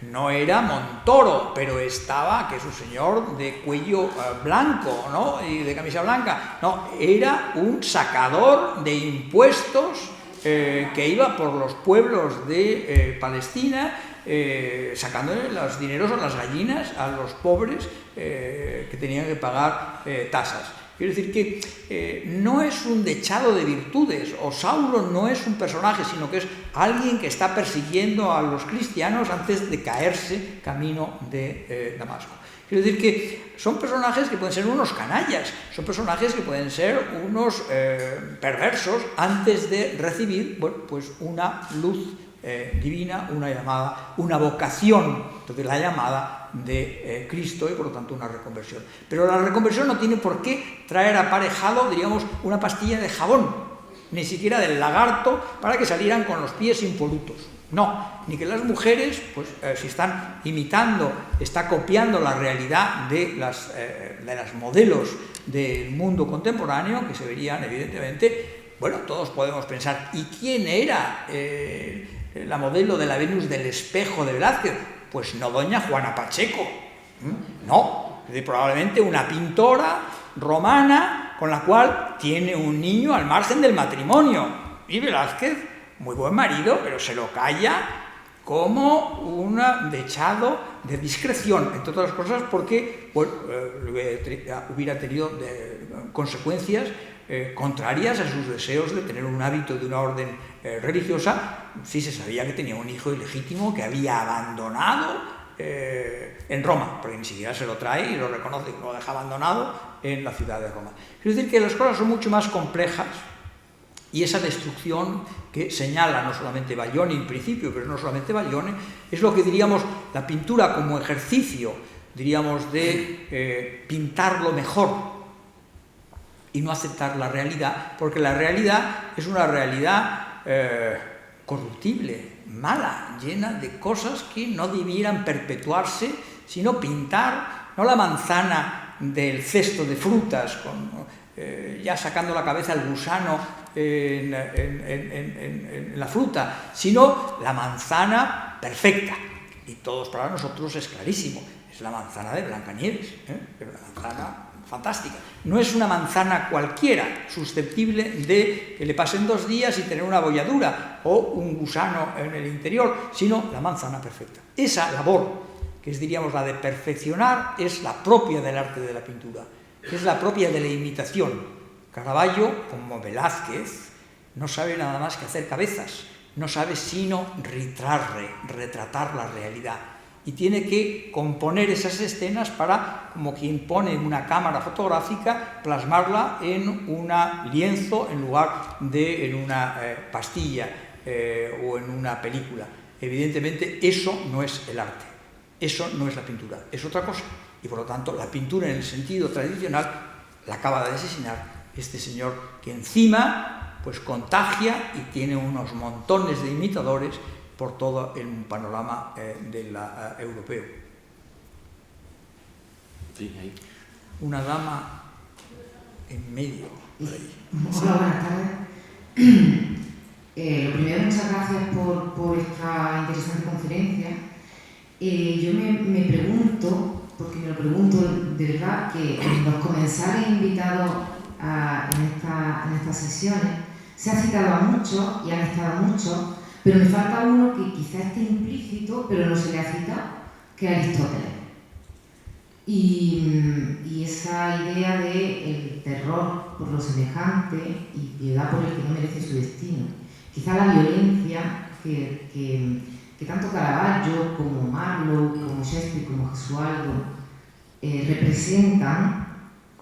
no era Montoro, pero estaba, que es un señor de cuello blanco, ¿no?, y de camisa blanca, no, era un sacador de impuestos que iba por los pueblos de Palestina, sacándole los dineros a las gallinas, a los pobres que tenían que pagar tasas. Quiero decir que no es un dechado de virtudes, o Saulo no es un personaje, sino que es alguien que está persiguiendo a los cristianos antes de caerse camino de Damasco. Quiero decir que son personajes que pueden ser unos canallas, son personajes que pueden ser unos perversos antes de recibir, bueno, pues una luz divina, una llamada, una vocación, entonces la llamada de Cristo, y por lo tanto una reconversión. Pero la reconversión no tiene por qué traer aparejado, diríamos, una pastilla de jabón, ni siquiera del lagarto, para que salieran con los pies impolutos. No, ni que las mujeres, pues si están imitando, está copiando la realidad de las modelos del mundo contemporáneo, que se verían evidentemente, bueno, todos podemos pensar, ¿y quién era la modelo de la Venus del Espejo de Velázquez? Pues no doña Juana Pacheco, no, es decir, probablemente una pintora romana con la cual tiene un niño al margen del matrimonio. Y Velázquez, muy buen marido, pero se lo calla como un dechado de discreción, entre otras cosas porque, bueno, hubiera tenido consecuencias contrarias a sus deseos de tener un hábito de una orden religiosa, si se sabía que tenía un hijo ilegítimo que había abandonado en Roma, porque ni siquiera se lo trae y lo reconoce, lo deja abandonado en la ciudad de Roma. Es decir, que las cosas son mucho más complejas, y esa destrucción que señala no solamente Bayone en principio, pero no solamente Bayone, es lo que diríamos la pintura como ejercicio, diríamos, de pintarlo mejor y no aceptar la realidad, porque la realidad es una realidad corruptible, mala, llena de cosas que no debieran perpetuarse, sino pintar, no la manzana del cesto de frutas, ya sacando la cabeza al gusano en la fruta, sino la manzana perfecta. Y todos para nosotros es clarísimo, es la manzana de Blancanieves, es una manzana fantástica. No es una manzana cualquiera, susceptible de que le pasen 2 días y tener una bolladura o un gusano en el interior, sino la manzana perfecta. Esa labor que es, diríamos, la de perfeccionar, es la propia del arte de la pintura, es la propia de la imitación. Caravaggio, como Velázquez, no sabe nada más que hacer cabezas, no sabe sino retratar la realidad. Y tiene que componer esas escenas para, como quien pone una cámara fotográfica, plasmarla en un lienzo en lugar de en una pastilla o en una película. Evidentemente, eso no es el arte, eso no es la pintura, es otra cosa. Y por lo tanto, la pintura en el sentido tradicional la acaba de asesinar este señor, que encima pues contagia y tiene unos montones de imitadores por todo el panorama europeo. Sí, ahí. Una dama en medio. Hola, buenas tardes. Lo primero, muchas gracias por esta interesante conferencia. Yo me pregunto, porque me lo pregunto de verdad, que los comensales invitados en estas sesiones se ha citado a muchos y han estado muchos, pero me falta uno que quizá esté implícito, pero no se le ha citado, que es Aristóteles. Y esa idea de el terror por lo semejante y piedad por el que no merece su destino. Quizá la violencia que tanto Caravaggio como Marlowe, como Shakespeare, como Gesualdo representan,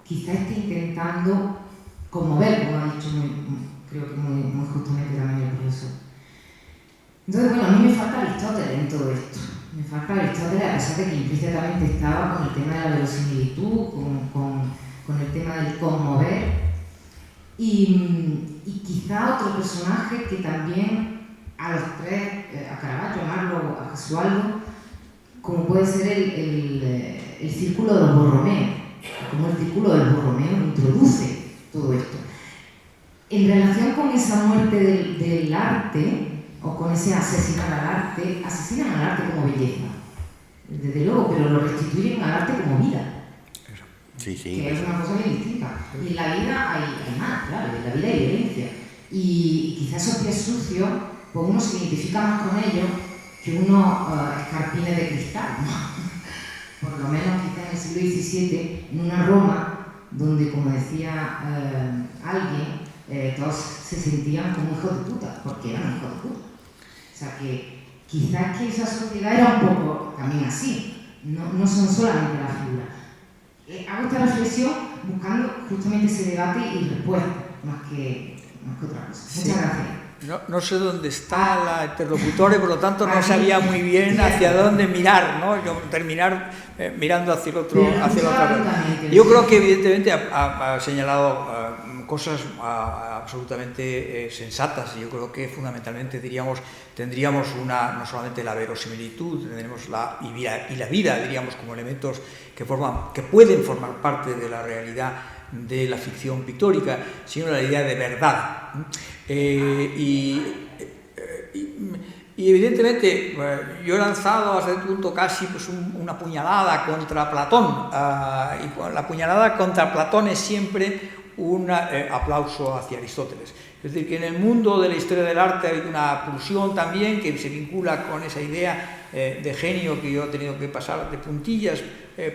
quizá esté intentando conmover, como ha dicho creo que muy justamente también el profesor. Entonces, bueno, a mí me falta Aristóteles en todo esto. Me falta Aristóteles, a pesar de que implícitamente estaba con el tema de la verosimilitud, con el tema del conmover. Y quizá otro personaje que también a los tres, a Caravaggio, a Marlowe, a Gesualdo, como puede ser el círculo de los Borromeos, como el círculo de los Borromeos introduce todo esto. En relación con esa muerte del arte, o con ese asesinar al arte, asesinan al arte como belleza, desde luego, pero lo restituyen al arte como vida. Sí, Que es una cosa bien distinta. Y en la vida hay más, claro, en la vida hay violencia. Y quizás esos pies sucios, pues uno se identifica más con ellos que unos escarpines de cristal, ¿no? Por lo menos quizás en el siglo XVII, en una Roma, donde, como decía alguien, todos se sentían como hijos de puta, porque eran hijos de puta. O sea que quizás que esa sociedad era un poco también así, no son solamente la figura. Hago esta reflexión buscando justamente ese debate y respuesta, más que otra cosa. Sí. Muchas gracias. No sé dónde está la interlocutora y por lo tanto no sabía muy bien hacia dónde mirar, ¿no? Yo terminar mirando hacia el otro. Yo creo que evidentemente ha señalado cosas absolutamente sensatas. Yo creo que fundamentalmente tendríamos no solamente la verosimilitud, tendremos y la vida, diríamos, como elementos que pueden formar parte de la realidad de la ficción pictórica, sino la idea de verdad. Y evidentemente yo he lanzado hasta el punto casi pues una puñalada contra Platón, y la puñalada contra Platón es siempre un aplauso hacia Aristóteles. Es decir, que en el mundo de la historia del arte hay una pulsión también que se vincula con esa idea de genio que yo he tenido que pasar de puntillas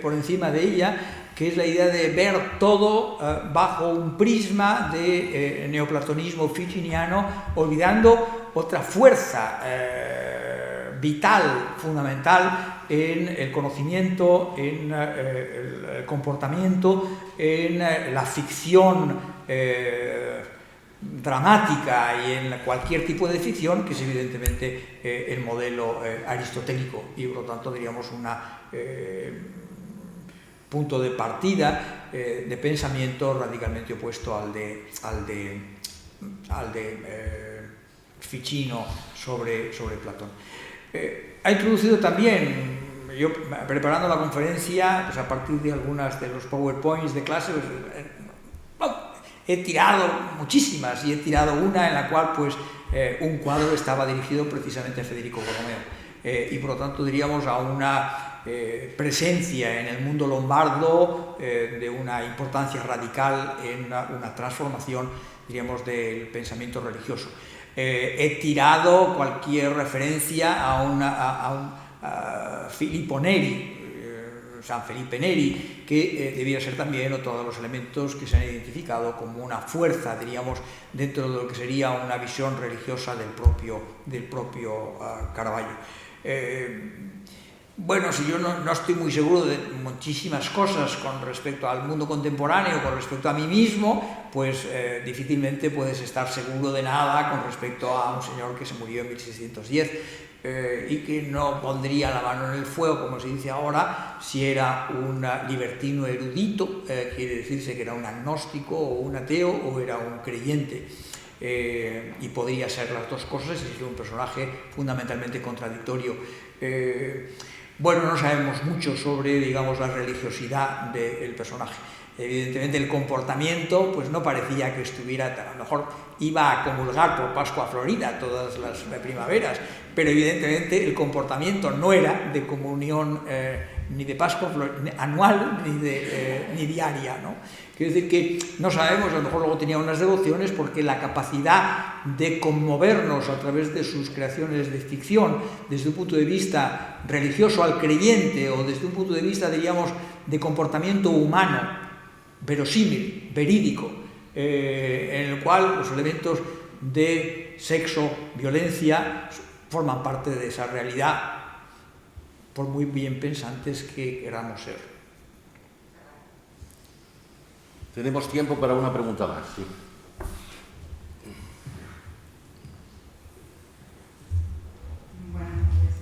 por encima de ella, que es la idea de ver todo bajo un prisma de neoplatonismo ficiniano, olvidando otra fuerza vital, fundamental en el conocimiento, en el comportamiento, en la ficción dramática y en cualquier tipo de ficción, que es evidentemente el modelo aristotélico y por lo tanto diríamos punto de partida de pensamiento radicalmente opuesto al de Ficino sobre Platón. Ha introducido también, yo preparando la conferencia, pues a partir de algunas de los PowerPoints de clase, pues, he tirado muchísimas y he tirado una en la cual pues un cuadro estaba dirigido precisamente a Federico Borromeo y por lo tanto diríamos a una presencia en el mundo lombardo de una importancia radical en una transformación, diríamos, del pensamiento religioso. He tirado cualquier referencia a Filippo Neri, San Felipe Neri, que debía ser también otro de los elementos que se han identificado como una fuerza, diríamos, dentro de lo que sería una visión religiosa del propio Caravaggio. Bueno, si yo no estoy muy seguro de muchísimas cosas con respecto al mundo contemporáneo, con respecto a mí mismo, pues difícilmente puedes estar seguro de nada con respecto a un señor que se murió en 1610 y que no pondría la mano en el fuego, como se dice ahora, si era un libertino erudito, quiere decirse que era un agnóstico o un ateo o era un creyente. Y podría ser las dos cosas y ser un personaje fundamentalmente contradictorio. Bueno, no sabemos mucho sobre, digamos, la religiosidad del personaje. Evidentemente el comportamiento pues no parecía que estuviera, a lo mejor iba a comulgar por Pascua Florida todas las primaveras, pero evidentemente el comportamiento no era de comunión ni de Pascua anual ni diaria, ¿no? Quiero decir que no sabemos, a lo mejor luego tenía unas devociones porque la capacidad de conmovernos a través de sus creaciones de ficción desde un punto de vista religioso al creyente o desde un punto de vista, diríamos, de comportamiento humano, verosímil, verídico, en el cual los elementos de sexo, violencia, forman parte de esa realidad, por muy bien pensantes que queramos ser. Tenemos tiempo para una pregunta más, sí. Bueno, pues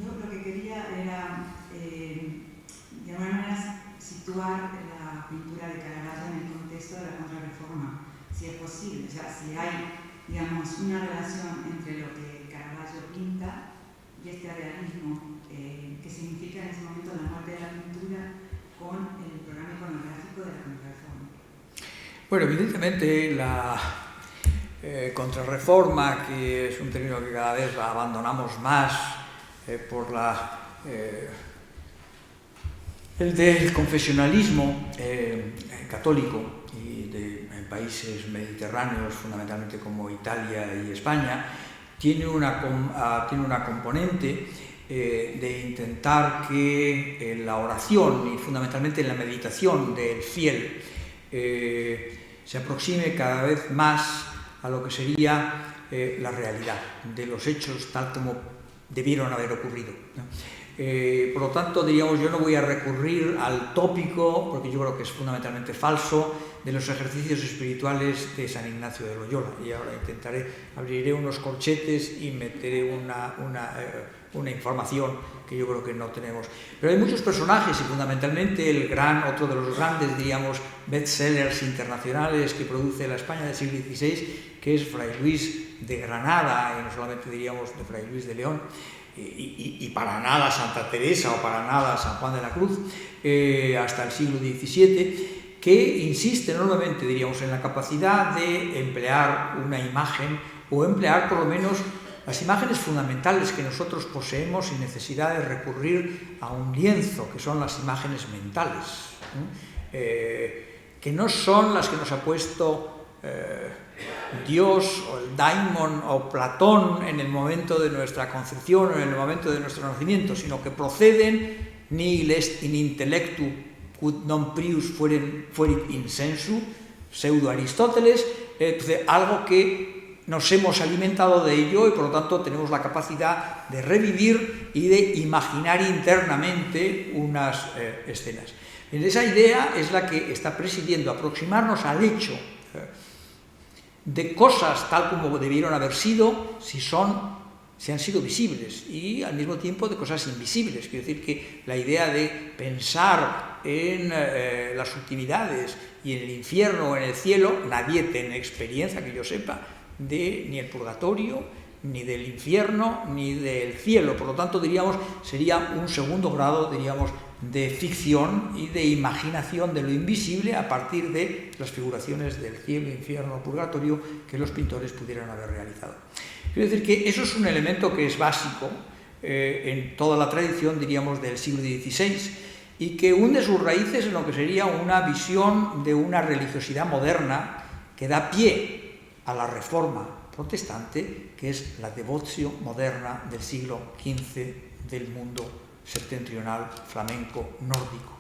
yo lo que quería era, de alguna manera, situar la pintura de Caravaggio en el contexto de la Contrarreforma, si es posible, o sea, si hay, digamos, una relación entre lo que Caravaggio pinta y este realismo que significa en ese momento la muerte de la pintura con el programa iconográfico de la Contrarreforma. Bueno, evidentemente la Contrarreforma, que es un término que cada vez abandonamos más por el del confesionalismo católico y en países mediterráneos, fundamentalmente como Italia y España, tiene una componente de intentar que en la oración y fundamentalmente en la meditación del fiel se aproxime cada vez más a lo que sería la realidad de los hechos tal como debieron haber ocurrido, ¿no? Por lo tanto, diríamos, yo no voy a recurrir al tópico, porque yo creo que es fundamentalmente falso, de los ejercicios espirituales de San Ignacio de Loyola. Y ahora abriré unos corchetes y meteré una información que yo creo que no tenemos. Pero hay muchos personajes y fundamentalmente otro de los grandes, diríamos, bestsellers internacionales que produce la España del siglo XVI, que es Fray Luis de Granada, y no solamente diríamos de Fray Luis de León, y para nada Santa Teresa o para nada San Juan de la Cruz, hasta el siglo XVII, que insiste enormemente, diríamos, en la capacidad de emplear una imagen o emplear por lo menos las imágenes fundamentales que nosotros poseemos sin necesidad de recurrir a un lienzo, que son las imágenes mentales, que no son las que nos ha puesto Dios o el daimon o Platón en el momento de nuestra concepción o en el momento de nuestro nacimiento, sino que proceden nihil est in intellectu quod non prius fuerit in sensu, pseudo Aristóteles, algo que nos hemos alimentado de ello y por lo tanto tenemos la capacidad de revivir y de imaginar internamente unas escenas. Esa idea es la que está presidiendo aproximarnos al hecho de cosas tal como debieron haber sido si han sido visibles, y al mismo tiempo de cosas invisibles. Quiero decir que la idea de pensar en las sutilidades y en el infierno o en el cielo, nadie tiene experiencia, que yo sepa, de ni el purgatorio, ni del infierno, ni del cielo. Por lo tanto, diríamos, sería un segundo grado, diríamos, de ficción y de imaginación de lo invisible a partir de las figuraciones del cielo, infierno, purgatorio que los pintores pudieran haber realizado. Quiero decir que eso es un elemento que es básico en toda la tradición, diríamos, del siglo XVI, y que hunde sus raíces en lo que sería una visión de una religiosidad moderna que da pie a la reforma protestante, que es la devotio moderna del siglo XV del mundo septentrional flamenco nórdico,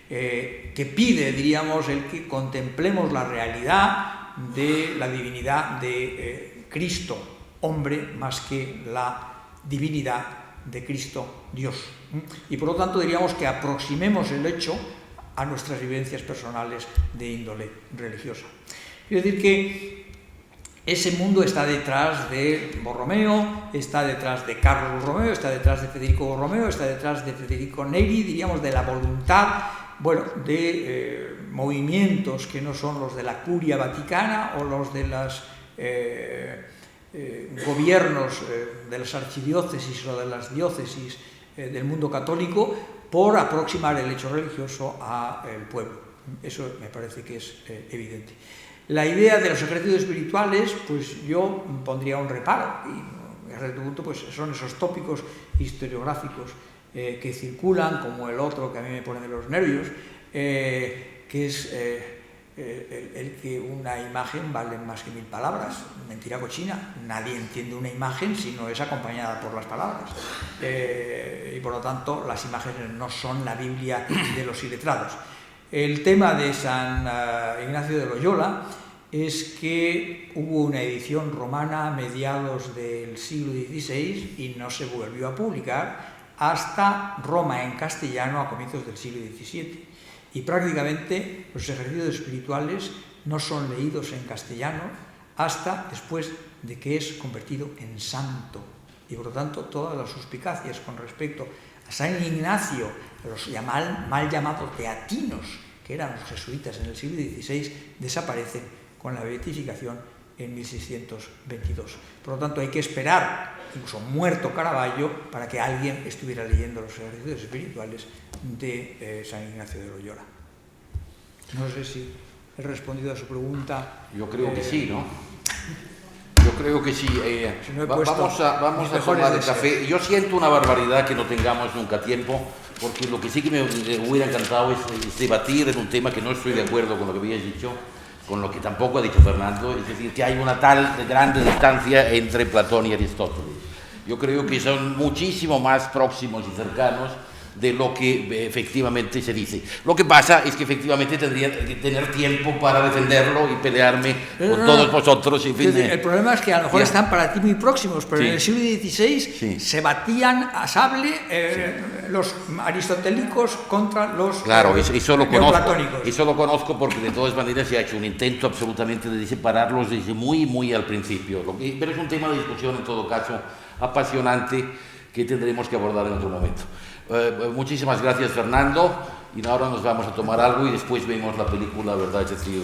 que pide, diríamos, el que contemplemos la realidad de la divinidad de Cristo, hombre, más que la divinidad de Cristo, Dios. Y por lo tanto diríamos que aproximemos el hecho a nuestras vivencias personales de índole religiosa. Es decir, que ese mundo está detrás de Borromeo, está detrás de Carlos Borromeo, está detrás de Federico Borromeo, está detrás de Federico Neri, diríamos, de la voluntad, bueno, de movimientos que no son los de la curia vaticana o los de los gobiernos de las archidiócesis o de las diócesis del mundo católico, por aproximar el hecho religioso al pueblo. Eso me parece que es evidente. La idea de los ejercicios espirituales, pues yo pondría un reparo, y a cierto punto pues son esos tópicos historiográficos que circulan, como el otro que a mí me pone de los nervios, que es el que una imagen vale más que 1000 palabras. Mentira cochina, nadie entiende una imagen si no es acompañada por las palabras, y por lo tanto las imágenes no son la Biblia de los iletrados. El tema de San Ignacio de Loyola es que hubo una edición romana a mediados del siglo XVI y no se volvió a publicar hasta Roma en castellano a comienzos del siglo XVII. Y prácticamente los ejercicios espirituales no son leídos en castellano hasta después de que es convertido en santo. Y por lo tanto todas las suspicacias con respecto a San Ignacio, los mal llamados teatinos, que eran los jesuitas en el siglo XVI, desaparecen con la beatificación en 1622. Por lo tanto hay que esperar, incluso muerto Caravaggio, para que alguien estuviera leyendo los ejercicios espirituales de San Ignacio de Loyola. No sé si he respondido a su pregunta. Yo creo que sí, ¿no? Yo creo que sí. Si no vamos a tomar el café. Yo siento una barbaridad que no tengamos nunca tiempo, porque lo que sí que me hubiera encantado es debatir en un tema que no estoy de acuerdo con lo que habías dicho, con lo que tampoco ha dicho Fernando, es decir, que hay una tal grande distancia entre Platón y Aristóteles. Yo creo que son muchísimo más próximos y cercanos de lo que efectivamente se dice. Lo que pasa es que efectivamente tendría que tener tiempo para defenderlo y pelearme con todos vosotros. En fin, el problema es que a lo mejor están para ti muy próximos, pero en el siglo XVI se batían a sable los aristotélicos contra los neoplatónicos. Eso lo conozco porque de todas maneras se ha hecho un intento absolutamente de separarlos desde muy al principio. Pero es un tema de discusión en todo caso apasionante que tendremos que abordar en otro momento. Muchísimas gracias, Fernando, y ahora nos vamos a tomar algo y después vemos la película, ¿verdad? Es decir,